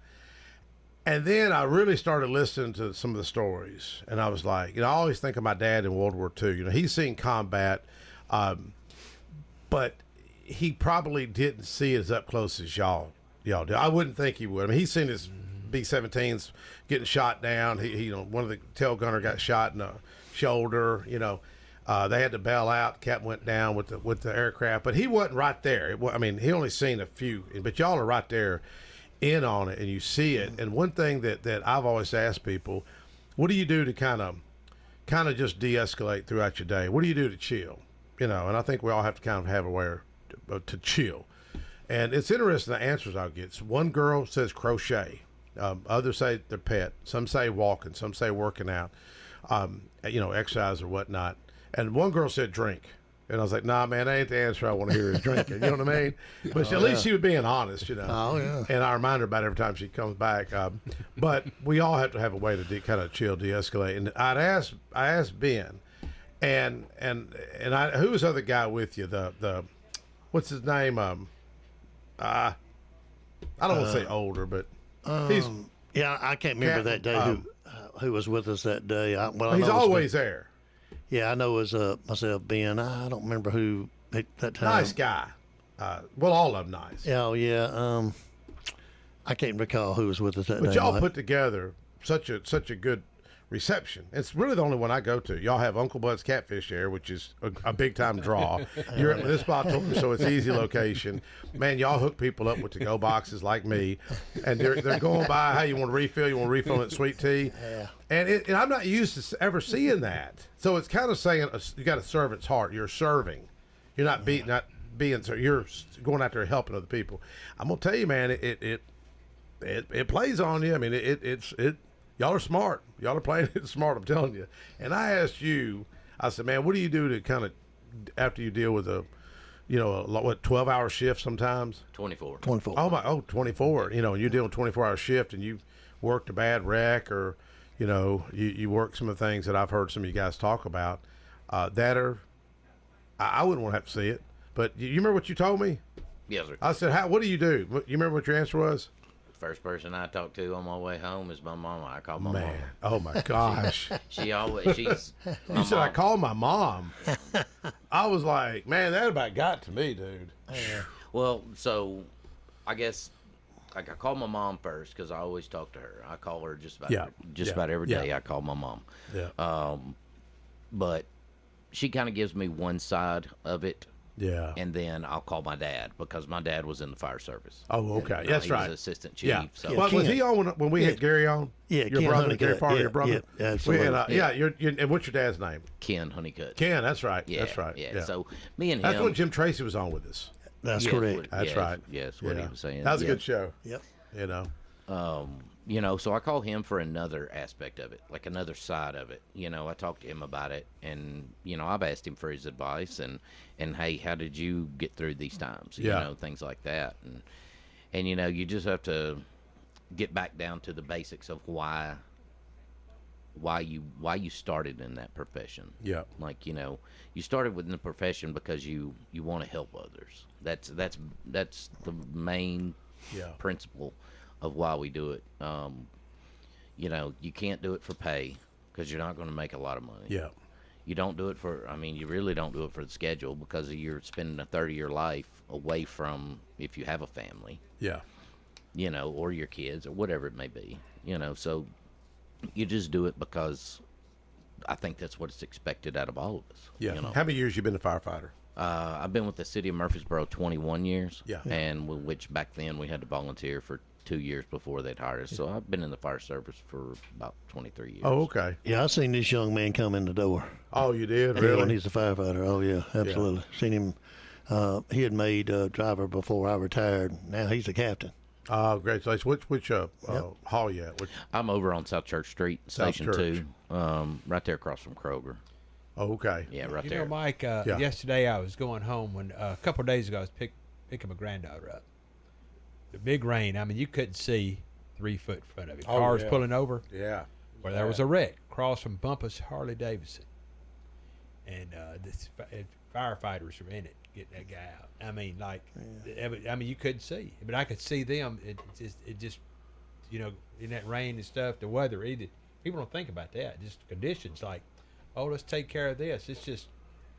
And then I really started listening to some of the stories, and I was like, you know, I always think of my dad in World War II. You know, he's seen combat, but he probably didn't see it as up close as y'all do. I wouldn't think he would. I mean, he's seen his B-17s getting shot down. He you know, one of the tail gunner got shot in the shoulder. You know, they had to bail out. Captain went down with the aircraft, but he wasn't right there. I mean, he only seen a few, but y'all are right there in on it, and you see it. And one thing that I've always asked people, what do you do to kind of just de-escalate throughout your day? What do you do to chill? You know, and I think we all have to kind of have a way to chill. And it's interesting the answers I'll get. So one girl says crochet, others say their pet, some say walking, some say working out, you know, exercise or whatnot. And one girl said drink. And I was like, nah, man, that ain't the answer I want to hear is drinking. You know what I mean? But at least she was being honest, you know. Oh, yeah. And I remind her about it every time she comes back. But we all have to have a way to kind of chill, de-escalate. And I asked Ben, and who was the other guy with you? The what's his name? I don't want to say older, but he's yeah, I can't remember that day who was with us that day. He's always there. Yeah, I know it was myself, Ben. I don't remember who at that time. Nice guy. Well, all of them nice. Oh, yeah. I can't recall who was with us that day. But y'all put together such a good reception. It's really the only one I go to. Y'all have Uncle Bud's Catfish there, which is a big-time draw. You're at this spot, so it's easy location. Man, y'all hook people up with to-go boxes like me, and they're going by, hey, you want to refill? You want to refill it sweet tea? Yeah. And I'm not used to ever seeing that. So it's kind of saying you got a servant's heart. You're serving. You're not being. You're going out there helping other people. I'm gonna tell you, man. It plays on you. I mean, it's y'all are smart. Y'all are playing it smart. I'm telling you. And I asked you. I said, man, what do you do to kind of after you deal with 12-hour shift sometimes? 24. 24. Oh 24. You know, you're doing 24-hour shift and you worked a bad wreck or. You know, you work some of the things that I've heard some of you guys talk about that are, I wouldn't want to have to see it. But you remember what you told me? Yes, sir. I said, what do you do? You remember what your answer was? First person I talked to on my way home is my mama. I called my mom. Oh, my gosh. she's You said, I called my mom. I was like, man, that about got to me, dude. Well, so I guess... Like I call my mom first because I always talk to her. I call her just about every day. I call my mom. Yeah. But she kind of gives me one side of it. Yeah. And then I'll call my dad because my dad was in the fire service. Oh, okay. And, that's he right. was assistant chief. Yeah. So. Well, was he on when we had Gary on? Yeah. Your Ken brother, Honeycutt. Gary Farmer, your brother. Yeah, absolutely. And what's your dad's name? Ken Honeycutt. Ken. That's right. Yeah. That's right. Yeah. So me and him. That's when Jim Tracy was on with us. That's correct. That's right. Yes, what he was saying. That was a good show. Yep. You know. You know, so I call him for another aspect of it, like another side of it. You know, I talked to him about it, and you know, I've asked him for his advice, and hey, how did you get through these times? You know, things like that, and you know, you just have to get back down to the basics of why you started in that profession. Yeah, like you know, you started within the profession because you want to help others. That's the main principle of why we do it. You know, you can't do it for pay because you're not going to make a lot of money. Yeah. You don't do it you really don't do it for the schedule because you're spending a 30-year life away from if you have a family. Yeah. You know, or your kids or whatever it may be. You know, so you just do it because I think that's what's expected out of all of us. Yeah. You know? How many years you been a firefighter? I've been with the city of Murfreesboro 21 years. Yeah. And which back then we had to volunteer for 2 years before they'd hired us. So I've been in the fire service for about 23 years. Oh, okay. Yeah, I seen this young man come in the door. Oh, you did? Yeah, Really? when he's a firefighter. Oh, yeah, absolutely. Seen him. He had made driver before I retired. Now he's a captain. Oh, congratulations. Which hall you at? I'm over on South Church Street, South Station Church. 2, right there across from Kroger. Oh, okay. Yeah, right You there. know, Mike, yesterday I was going home when a couple of days ago I was picking my granddaughter up. The big rain. I mean, you couldn't see 3 foot in front of you. Oh, Cars yeah. pulling over. Yeah. Where there was a wreck across from Bumpus Harley Davidson, and firefighters were in it getting that guy out. I mean, you couldn't see, but I could see them. It just, you know, in that rain and stuff, the weather. People don't think about that. Just conditions like, oh, let's take care of this. It's just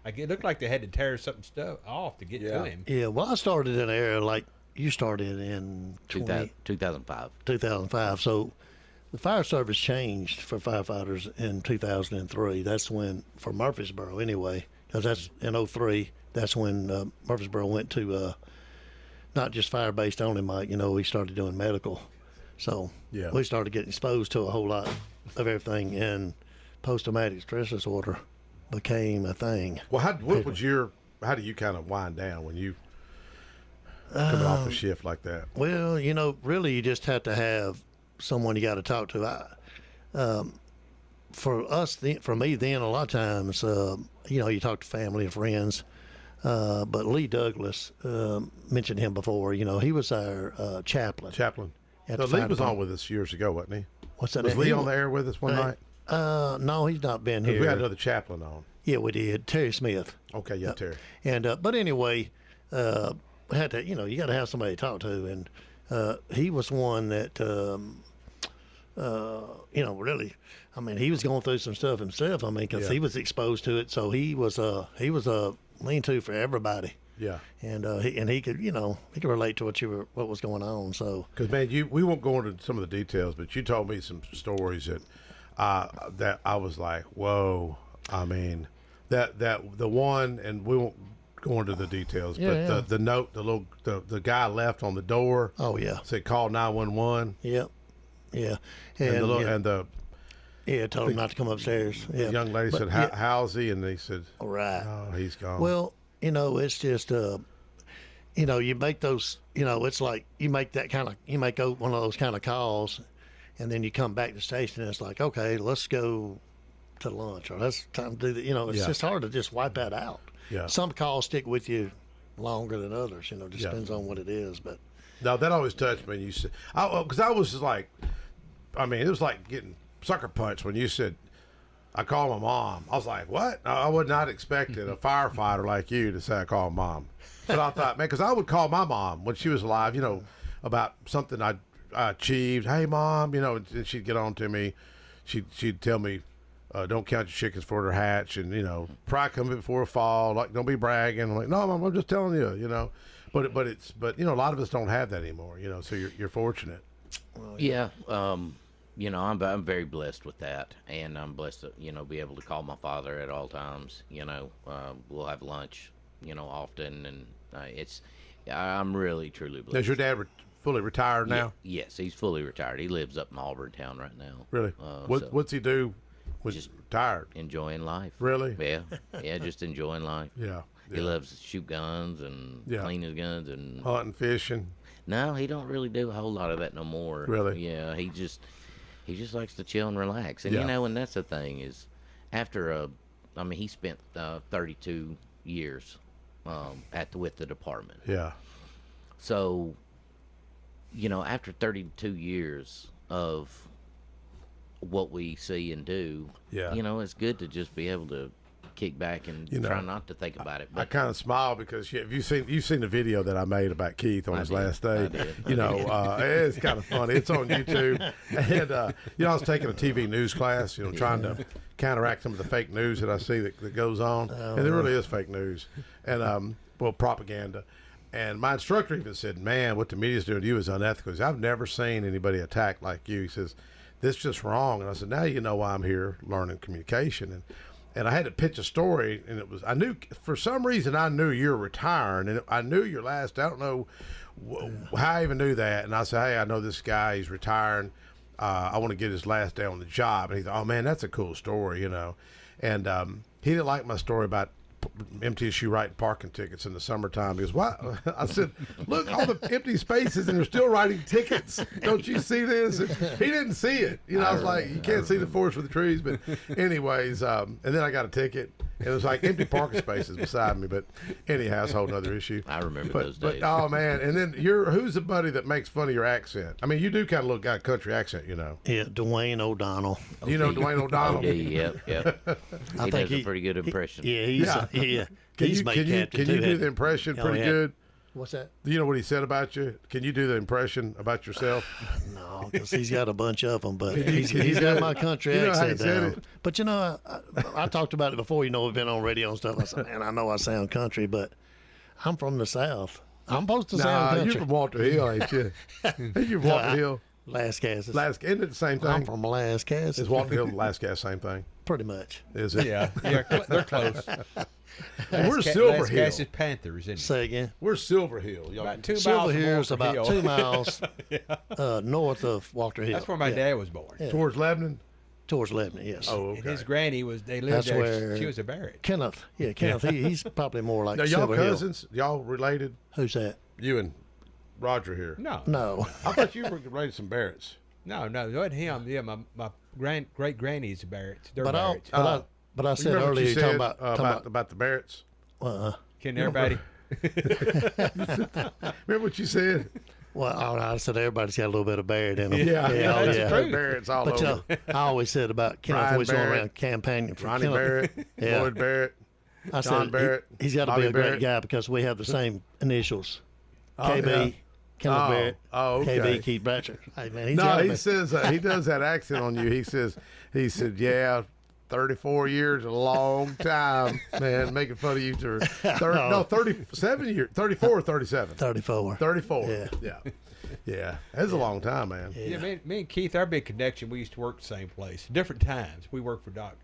like it looked like they had to tear some stuff off to get to him. Yeah, well, I started in an era like you started in 2005. 2005. So the fire service changed for firefighters in 2003. That's when, for Murfreesboro anyway, because that's in 2003. That's when Murfreesboro went to not just fire-based only, Mike. You know, we started doing medical. So we started getting exposed to a whole lot of everything, and post-traumatic stress disorder became a thing. Well, how do you kind of wind down when you coming off a shift like that? Well, you know, really you just have to have someone you got to talk to. For me then, a lot of times, you know, you talk to family and friends. But Lee Douglas, mentioned him before. You know, he was our chaplain. So Lee was on with us years ago, wasn't he? What's that? Was Lee on the air with us one night? No, he's not been here. We had another chaplain on. Yeah, we did. Terry Smith. Okay, yeah, Terry. And but anyway, we had to. You know, you got to have somebody to talk to, and he was one that. You know, really, I mean, he was going through some stuff himself. I mean, because he was exposed to it, so he was a lean-to for everybody. Yeah, and he could, you know, he could relate to what was going on. So, because man, we won't go into some of the details, but you told me some stories that I was like, whoa. I mean, that the one, and we won't go into the details, but the note, the guy left on the door. Oh yeah, said call 911. Yep. Yeah, told him not to come upstairs. The young lady said, "How's he?" And they said, "All right, oh, he's gone." Well, you know, it's just, you know, you make those, you know, it's like you make one of those kind of calls, and then you come back to the station, and it's like, okay, let's go to lunch, or let's time to do that. You know, it's just hard to just wipe that out. Yeah. Some calls stick with you longer than others. You know, just depends on what it is, but. No, that always touched me. You said, because I was just like, I mean, it was like getting sucker punched when you said, I call my mom. I was like, what? I would not expect a firefighter like you to say I call mom. But I thought, man, because I would call my mom when she was alive, you know, about something I achieved. Hey, mom, you know, and she'd get on to me. She'd tell me, don't count your chickens before they're hatched, and, you know, pride comes before a fall. Like, don't be bragging. I'm like, no, mom, I'm just telling you, you know. But you know, a lot of us don't have that anymore, you know, so you're fortunate. Yeah, you know, I'm very blessed with that, and I'm blessed to, you know, be able to call my father at all times. You know, we'll have lunch, you know, often, and I'm really truly blessed. Is your dad fully retired now? Yes, he's fully retired. He lives up in Auburn Town right now. Really? What's he do when he's retired? Enjoying life. Really? Yeah, just enjoying life. Yeah. He loves to shoot guns and clean his guns and hunting, fishing. No, he don't really do a whole lot of that no more. Really? Yeah, he just likes to chill and relax. And you know, and that's the thing is, after he spent 32 years with the department. Yeah. So, you know, after 32 years of what we see and do, you know, it's good to just be able to kick back and try not to think about it. But I kind of smile because you've seen the video that I made about Keith on his last day. You know, it's kind of funny. It's on YouTube. And you know, I was taking a TV news class, you know, trying to counteract some of the fake news that I see that goes on, and there really is fake news and propaganda. And my instructor even said, "Man, what the media's doing to you is unethical." He said, "I've never seen anybody attack like you." He says, "This is just wrong." And I said, "Now you know why I'm here learning communication." and I had to pitch a story, and I knew for some reason I knew you're retiring, and I knew your last. I don't know how I even knew that, and I said, hey, I know this guy. He's retiring. I want to get his last day on the job. And he thought, oh man, that's a cool story, And he didn't like my story about MTSU writing parking tickets in the summertime. He goes, "What?" I said, "Look, all the empty spaces, and they're still writing tickets. Don't you see this?" And he didn't see it. I was like, "You can't see the forest for the trees." But, anyways, and then I got a ticket. It was like empty parking spaces beside me. But anyhow, it's a whole other issue. I remember those days. But oh man! And then who's the buddy that makes fun of your accent? I mean, you do kind of look got a country accent, Yeah, Dwayne O'Donnell. You know Dwayne O'Donnell? Yep. He does a pretty good impression. He's my captain. Can you do the impression pretty good? What's that? Do you know what he said about you? Can you do the impression about yourself? No, because he's got a bunch of them, but Can you he's do got it? my country You know how accent he said down. it? But I talked about it before. We've been on radio and stuff. I said, man, I know I sound country, but I'm from the South. I'm supposed to sound country. You're from Walter Hill, ain't you? You're from Walter Hill. Lascassas. Isn't it the same thing? I'm from Lascassas. Is Walter Hill and Lascassas same thing? Pretty much. Is it? Yeah, they're close. We're Silver Hill. Lascassas Panthers, isn't it? Say again. We're Silver Hill. About 2 Silver miles from Hill is Walter about Hill. 2 miles north of Walter Hill. That's where my dad was born. Yeah. Towards Lebanon? Towards Lebanon, yes. Oh, And okay. his granny they lived That's there. where She was a Barrett. Kenneth. Yeah, Kenneth. He's probably more like Now, y'all Silver Hill. cousins? Y'all related? Who's that? You and Roger here. No. I thought you were related to some Barretts. No, it wasn't him. Yeah, my great granny's a Barrett. They're But Barretts. I said Remember what earlier you you're talking said about the Barretts? Can everybody? Remember what you said? Well, I said everybody's got a little bit of Barrett in them. Yeah, that's yeah. true. Barrett's all But over. I always said about Kenneth Brian always going Barrett, around campaigning for Ronnie Kenneth. Barrett, Yeah. Lloyd Barrett, I John said Barrett. he's got to Bobby be a great Barrett. guy because we have the same initials. Oh, KB, yeah. Kenneth Barrett, Oh, okay. KB, Keith Bratcher. Hey, man, he's No, gotta he be. says he does that accent on you. He said, yeah, 34 years, a long time, man, making fun of you to 37 years, 34 or 37? 34. 34. Yeah. That's a long time, man. Yeah, me and Keith, our big connection. We used to work the same place, different times. We worked for Doc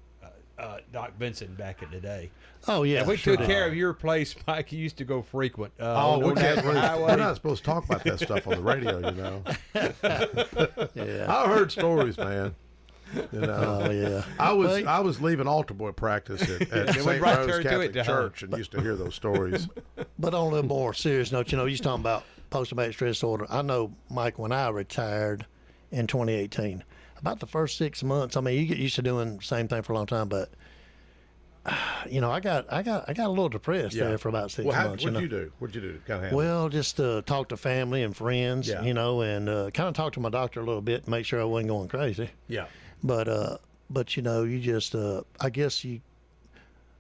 Benson back in the day. Oh yeah, And we sure took care of your place, Mike. You used to go frequent. We on can't. that highway. We're not supposed to talk about that stuff on the radio, Yeah. I heard stories, man. Oh yeah. I was leaving altar boy practice at St. right Rose there to Catholic it, huh? Church and used to hear those stories. But on a little more serious note, you was talking about post-traumatic stress disorder. I know, Mike, when I retired in 2018, about the first 6 months, I mean, you get used to doing the same thing for a long time, but I got a little depressed there for about 6 months. What'd you do? What'd you do? Kind of handle it? Well, just talk to family and friends, Yeah. and kind of talk to my doctor a little bit to make sure I wasn't going crazy. Yeah. But you just I guess you,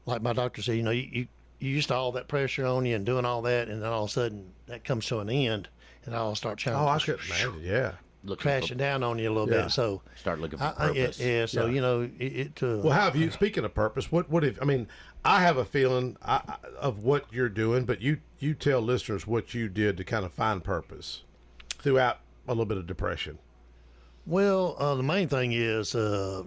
like my doctor said, you used to all that pressure on you and doing all that, and then all of a sudden that comes to an end, and it all starts kind of I couldn't imagine. Yeah. crashing down on you a little bit. So start looking for purpose. So Yeah. it. Well, how have you? Speaking of purpose, what if? I mean, I have a feeling of what you're doing, but you tell listeners what you did to kind of find purpose throughout a little bit of depression. Well, the main thing is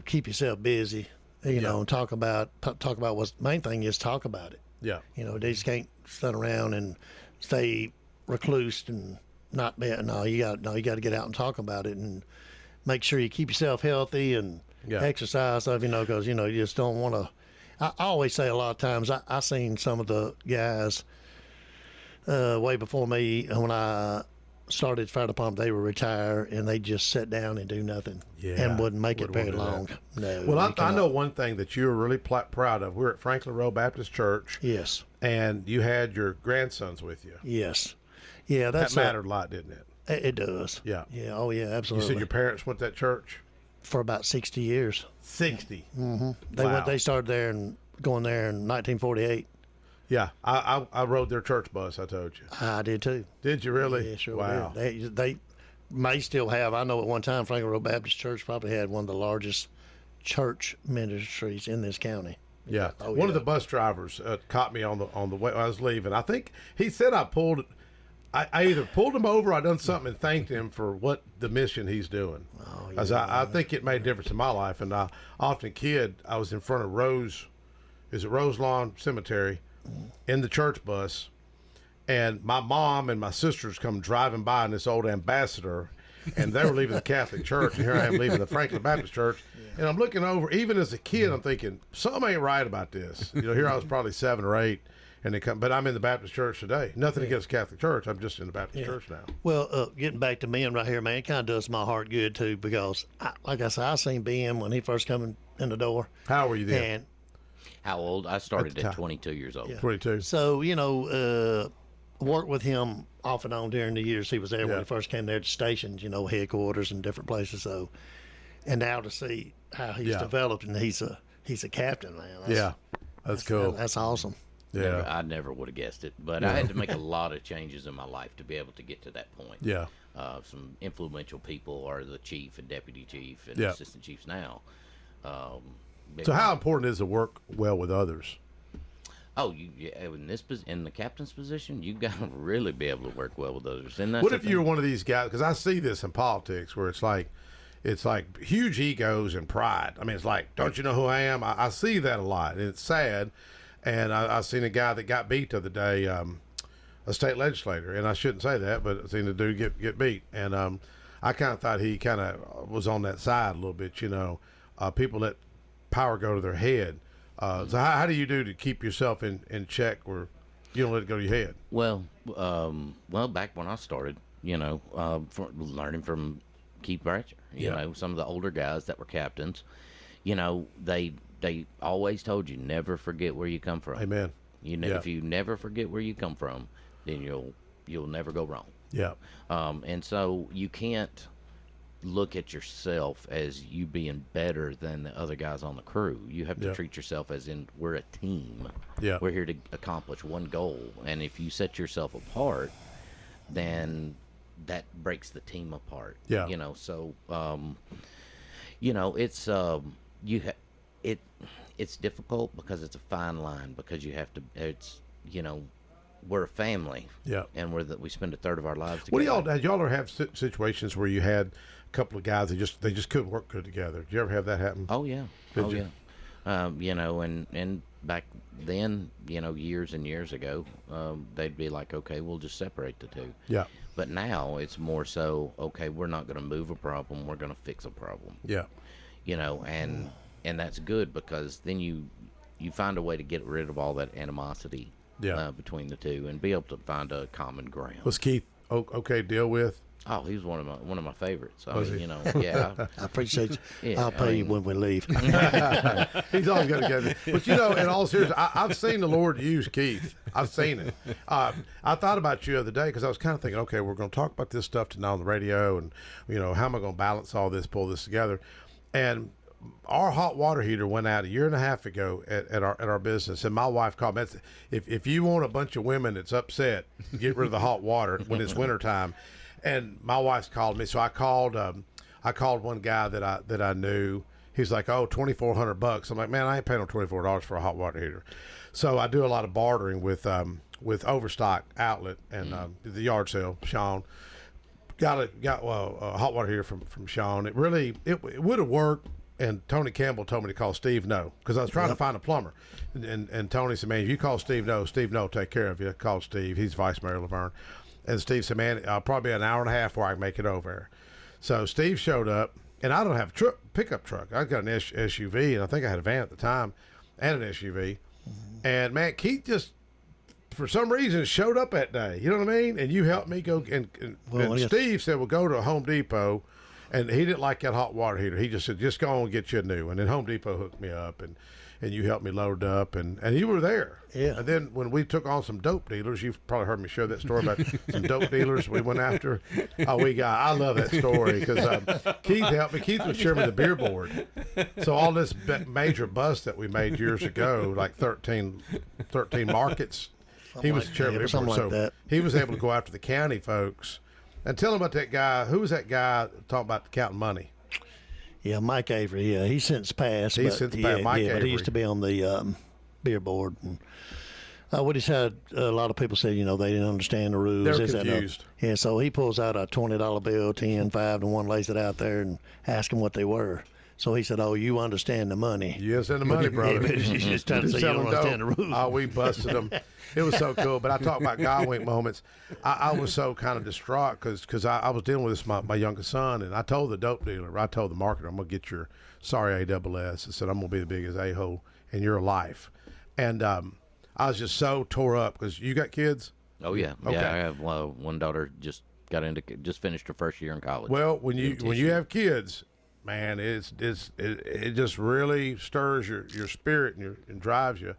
keep yourself busy. And talk about what's the main thing is talk about it. Yeah. They just can't sit around and stay recluse and not be. No, you got to get out and talk about it and make sure you keep yourself healthy and exercise stuff. Because you just don't want to. I always say a lot of times I seen some of the guys way before me when I started fire department. They were retired and they just sit down and do nothing and wouldn't make it very long. No. Well, I know one thing that you're really proud of. We're at Franklin Road Baptist Church. Yes. And you had your grandsons with you. Yes. Yeah, that mattered a lot, didn't it? It does. Yeah. Yeah. Oh, yeah. Absolutely. You said your parents went to that church for about 60 years. 60. Mm-hmm. Wow. They started there and going there in 1948. Yeah, I rode their church bus. I told you. I did too. Did you really? Yeah, sure. Wow. Did. They may still have. I know at one time Franklin Road Baptist Church probably had one of the largest church ministries in this county. Yeah. Oh, One of the bus drivers caught me on the way I was leaving. I think he said I either pulled him over or I done something and thanked him for what the mission he's doing. Oh, As I think it made a difference in my life. And I often I was in front of Rose is at Roselawn Cemetery in the church bus, and my mom and my sisters come driving by in this old Ambassador, and they were leaving the Catholic Church, and here I am leaving the Franklin Baptist Church, and I'm looking over, even as a kid, I'm thinking, something ain't right about this. Here I was probably 7 or 8, and they come, but I'm in the Baptist Church today. Nothing against Catholic Church, I'm just in the Baptist Church now. Well, getting back to Ben right here, man, it kind of does my heart good, too, because, like I said, I seen Ben when he first came in the door. How were you then? And how old? I started at 22 years old. 22. So, worked with him off and on during the years he was there when he first came there to stations, headquarters and different places. So, and now to see how he's developed, and he's a captain, man. That's cool. That's awesome. Yeah, I never would have guessed it, but I had to make a lot of changes in my life to be able to get to that point. Yeah. Some influential people are the chief and deputy chief and assistant chiefs now. So how important is to work well with others? Oh, in the captain's position, you got to really be able to work well with others. And what if you're one of these guys? Because I see this in politics, where it's like huge egos and pride. I mean, it's like, don't you know who I am? I see that a lot, and it's sad. And I seen a guy that got beat the other day, a state legislator, and I shouldn't say that, but I seen the dude get beat, and I kind of thought he kind of was on that side a little bit. People let power go to their head. So how do you do to keep yourself in check, where you don't let it go to your head? Well, back when I started, learning from Keith Bratcher, some of the older guys that were captains, they always told you, never forget where you come from. Amen. If you never forget where you come from, then you'll never go wrong. Yeah. And so you can't look at yourself as you being better than the other guys on the crew. You have to treat yourself as in, we're a team. Yeah. We're here to accomplish one goal. And if you set yourself apart, then that breaks the team apart. Yeah. It's difficult because it's a fine line, because you have to, we're a family. Yeah. And we spend a third of our lives together. What do y'all ever have situations where you had a couple of guys that they just couldn't work good together? Did you ever have that happen? Oh yeah. Did you? Yeah. And back then, years and years ago, they'd be like, okay, we'll just separate the two. Yeah. But now it's more so, okay, we're not going to move a problem, we're going to fix a problem. Yeah. And that's good, because then you find a way to get rid of all that animosity between the two and be able to find a common ground. Was Keith okay to deal with? Oh, he was one of my favorites. Was he? I appreciate you. I'll pay you when we leave. He's always got to get it. But in all seriousness, I've seen the Lord use Keith. I've seen it. I thought about you the other day, because I was kind of thinking, okay, we're going to talk about this stuff tonight on the radio, and how am I going to balance all this, pull this together? And our hot water heater went out 1.5 years ago at our business, and my wife called me. If you want a bunch of women that's upset, get rid of the hot water when it's wintertime. And my wife's called me, so I called one guy that I knew. He's like, oh, $2,400. I'm like, man, I ain't paying no $24 for a hot water heater. So I do a lot of bartering with Overstock Outlet and the yard sale. Sean got a hot water heater from Sean. It would have worked. And Tony Campbell told me to call Steve No, because I was trying to find a plumber. And Tony said, man, if you call Steve No will take care of you. I called Steve. He's Vice Mayor Laverne. And Steve said, man, probably an hour and a half before I can make it over there. So Steve showed up, and I don't have a pickup truck. I got an SUV, and I think I had a van at the time and an SUV. And, man, Keith just, for some reason, showed up that day. You know what I mean? And you helped me go. And Steve said, well, go to Home Depot. And he didn't like that hot water heater. He just said, just go and get you a new one. And Home Depot hooked me up, and you helped me load it up, and you were there. Yeah. And then when we took on some dope dealers, you've probably heard me share that story about some dope dealers we went after. I love that story, because Keith helped me. Keith was chairman of the beer board. So all this major bust that we made years ago, like 13 markets, he was chairman of the beer board. Like that. He was able to go after the county folks. And tell him about that guy. Who was that guy talking about counting money? Yeah, Mike Avery. Yeah, he's since passed. Mike Avery. But he used to be on the beer board. And, what he said, a lot of people said, they didn't understand the rules. They're confused. Yeah, so he pulls out a $20 bill, 10, 5, and one lays it out there and asks them what they were. So he said, "Oh, you understand the money." You understand the money, brother. Yeah, he's just trying to say you don't understand the rules. Oh, we busted them. It was so cool. But I talk about God wink moments. I was so kind of distraught because I was dealing with this my youngest son, and I told the dope dealer, I told the marketer, I'm going to get your sorry ASS. I said, I'm going to be the biggest a-hole in your life. And I was just so tore up because you got kids? Oh, yeah. Okay. Yeah, I have one daughter just finished her first year in college. Well, when you have kids, man, it just really stirs your spirit and drives you.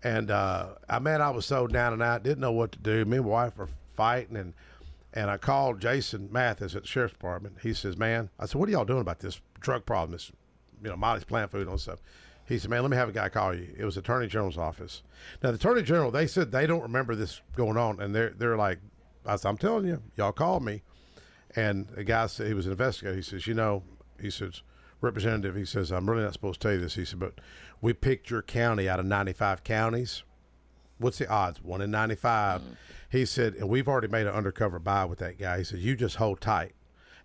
And I was so down and out, didn't know what to do. Me and my wife were fighting, and I called Jason Mathis at the sheriff's department. He says, "Man," I said, "what are y'all doing about this drug problem? This, Molly's plant food and all stuff." He said, "Man, let me have a guy call you." It was the Attorney General's office. Now, the Attorney General, they said they don't remember this going on, and they're like, I said, "I'm telling you, y'all called me." And the guy said, he was an investigator. He says, he says, "Representative," he says, "I'm really not supposed to tell you this." He said, "But we picked your county out of 95 counties. What's the odds? 1 in 95. He said, "And we've already made an undercover buy with that guy." He said, "You just hold tight."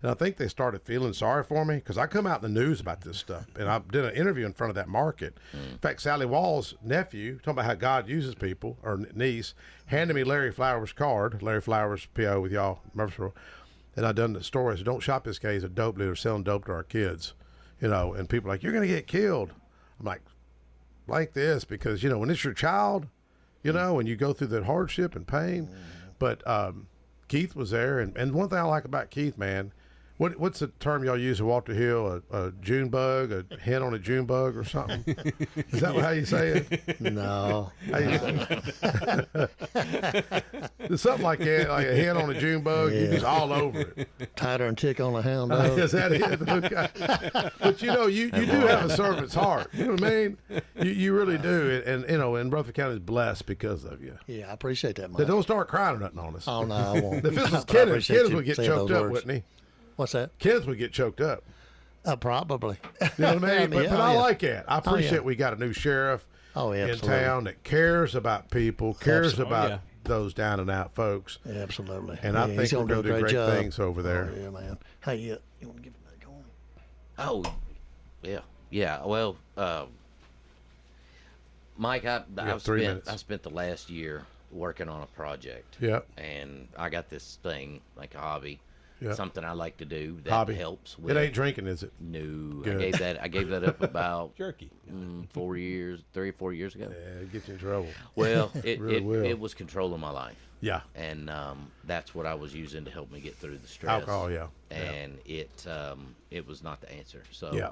And I think they started feeling sorry for me because I come out in the news about this stuff. And I did an interview in front of that market. In fact, Sally Wall's nephew, talking about how God uses people, or niece, handed me Larry Flowers' card. Larry Flowers, PO with y'all, Murfreesboro. And I done the story. I said, "Don't shop this guy. He's a dope dealer selling dope to our kids." And people are like, "You're going to get killed." I'm like, like this, because, when it's your child, and you go through that hardship and pain. But Keith was there. And one thing I like about Keith, man, what's the term y'all use in Walter Hill? A June bug, a hen on a June bug or something? Is that how you say it? No. How you say it? Something like that, like a hen on a June bug. Yeah. You're just all over it. Tighter and tick on a hound dog. Is that it? Okay. But you do have a servant's heart. You know what I mean? You really do. And and Rutherford County is blessed because of you. Yeah, I appreciate that, Mike. They don't start crying or nothing on us. Oh, no, I won't. If this was But I Kenneth appreciate you would get saying choked those up, words. wouldn't he? What's that? Kenneth would get choked up. Probably. You know what I mean? But I like it. I appreciate yeah. we got a new sheriff Oh, yeah, in absolutely. town that cares about people, cares Absolutely. about those down and out folks. Yeah, absolutely. And I Yeah, think he's we're gonna going to do great job. things over there. Oh, yeah, man. Hey, you want to give him that going? Oh, yeah. Well, Mike, I spent the last year working on a project. Yep. And I got this thing, like a hobby, Yep. something I like to do that Hobby. helps with. It ain't drinking, is it? No, Good. I gave that up about jerky 3 or 4 years ago. Yeah, it gets you in trouble. Well, Really will. it was controlling my life. Yeah. And that's what I was using to help me get through the stress. Alcohol, yeah. And it was not the answer. So Yeah.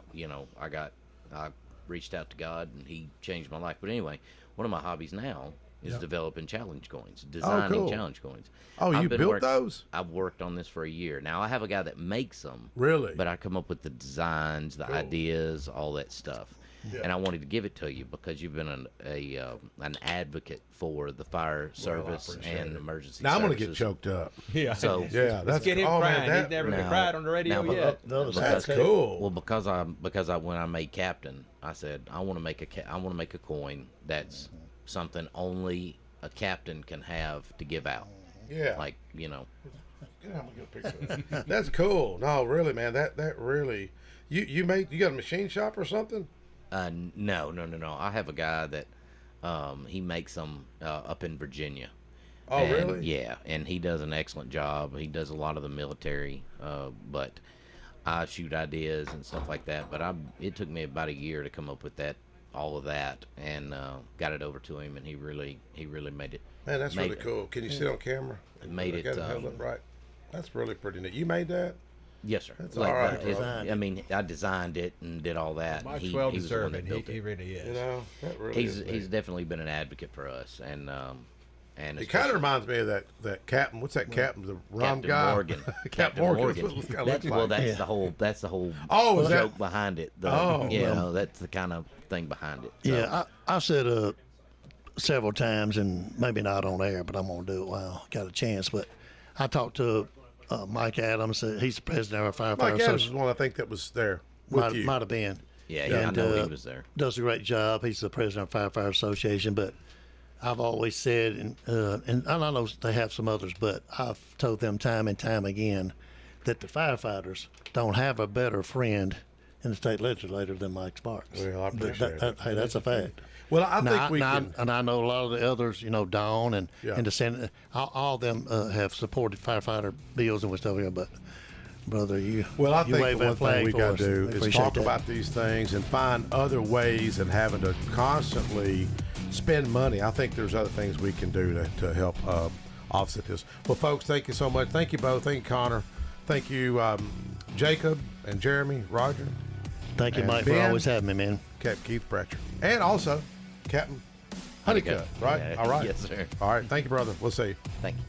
I reached out to God and He changed my life. But anyway, one of my hobbies now is Yeah. developing challenge coins, designing cool. challenge coins. Oh, you built those? I've worked on this for a year. Now I have a guy that makes them. Really? But I come up with the designs, the ideas, all that stuff. Yeah. And I wanted to give it to you because you've been an advocate for the fire service appreciate and it. emergency Now I'm services. going to get choked up. Yeah. So Yeah, Let's that's get him oh, crying. man, He's never cried on the radio now, yet. That's cool. Well, because when I made captain, I said I want to make a coin that's something only a captain can have to give out. Yeah. Like, Get out, I'm gonna get a picture of that. That's cool. No, really, man. That really. You got a machine shop or something? No. I have a guy that he makes them up in Virginia. Oh, And, really? Yeah, and he does an excellent job. He does a lot of the military, but I shoot ideas and stuff like that. But it took me about a year to come up with all of that, and got it over to him, and he really made it. Man, that's really cool. Can you see it on camera? Made I it. got held up right. That's really pretty neat. You made that? Yes, sir. That's all right, bro. I designed it and did all that. Mike's he well was the one deserving. that built He it. really is. That really is. He's definitely been an advocate for us, and it kind of reminds me of that captain. What's that captain? The Ron Captain guy. Morgan. Captain Morgan. That's what it kinda looks like. That's the whole. That's the whole. Oh, is joke that- behind it. That's the kind of thing behind it. So. Yeah, I've said several times, and maybe not on air, but I'm going to do it while I got a chance. But I talked to Mike Adams. He's the president of our firefighter Mike Adams is association. one I think that was there with you. Might have been. Yeah, And, I know he was there. Does a great job. He's the president of Firefighter Association. But I've always said, and I know they have some others, but I've told them time and time again that the firefighters don't have a better friend in the state legislature than Mike Sparks. Well, I appreciate that. Hey, that's a fact. Well, I think we can. And I know a lot of the others, Dawn and Yeah. the Senate, all of them have supported firefighter bills and stuff here. But brother, you Well, I you think wave the that one flag thing we for got us. to do I is appreciate talk that. about these things and find other ways and having to constantly spend money. I think there's other things we can do to help offset this. Well, folks, thank you so much. Thank you both. Thank you, Connor. Thank you, Jacob and Jeremy, Roger. Thank you, and Mike, for Ben, always having me, man. Captain Keith Bratcher. And also Captain Honeycutt, right? Yeah. All right. Yes, sir. All right. Thank you, brother. We'll see you. Thank you.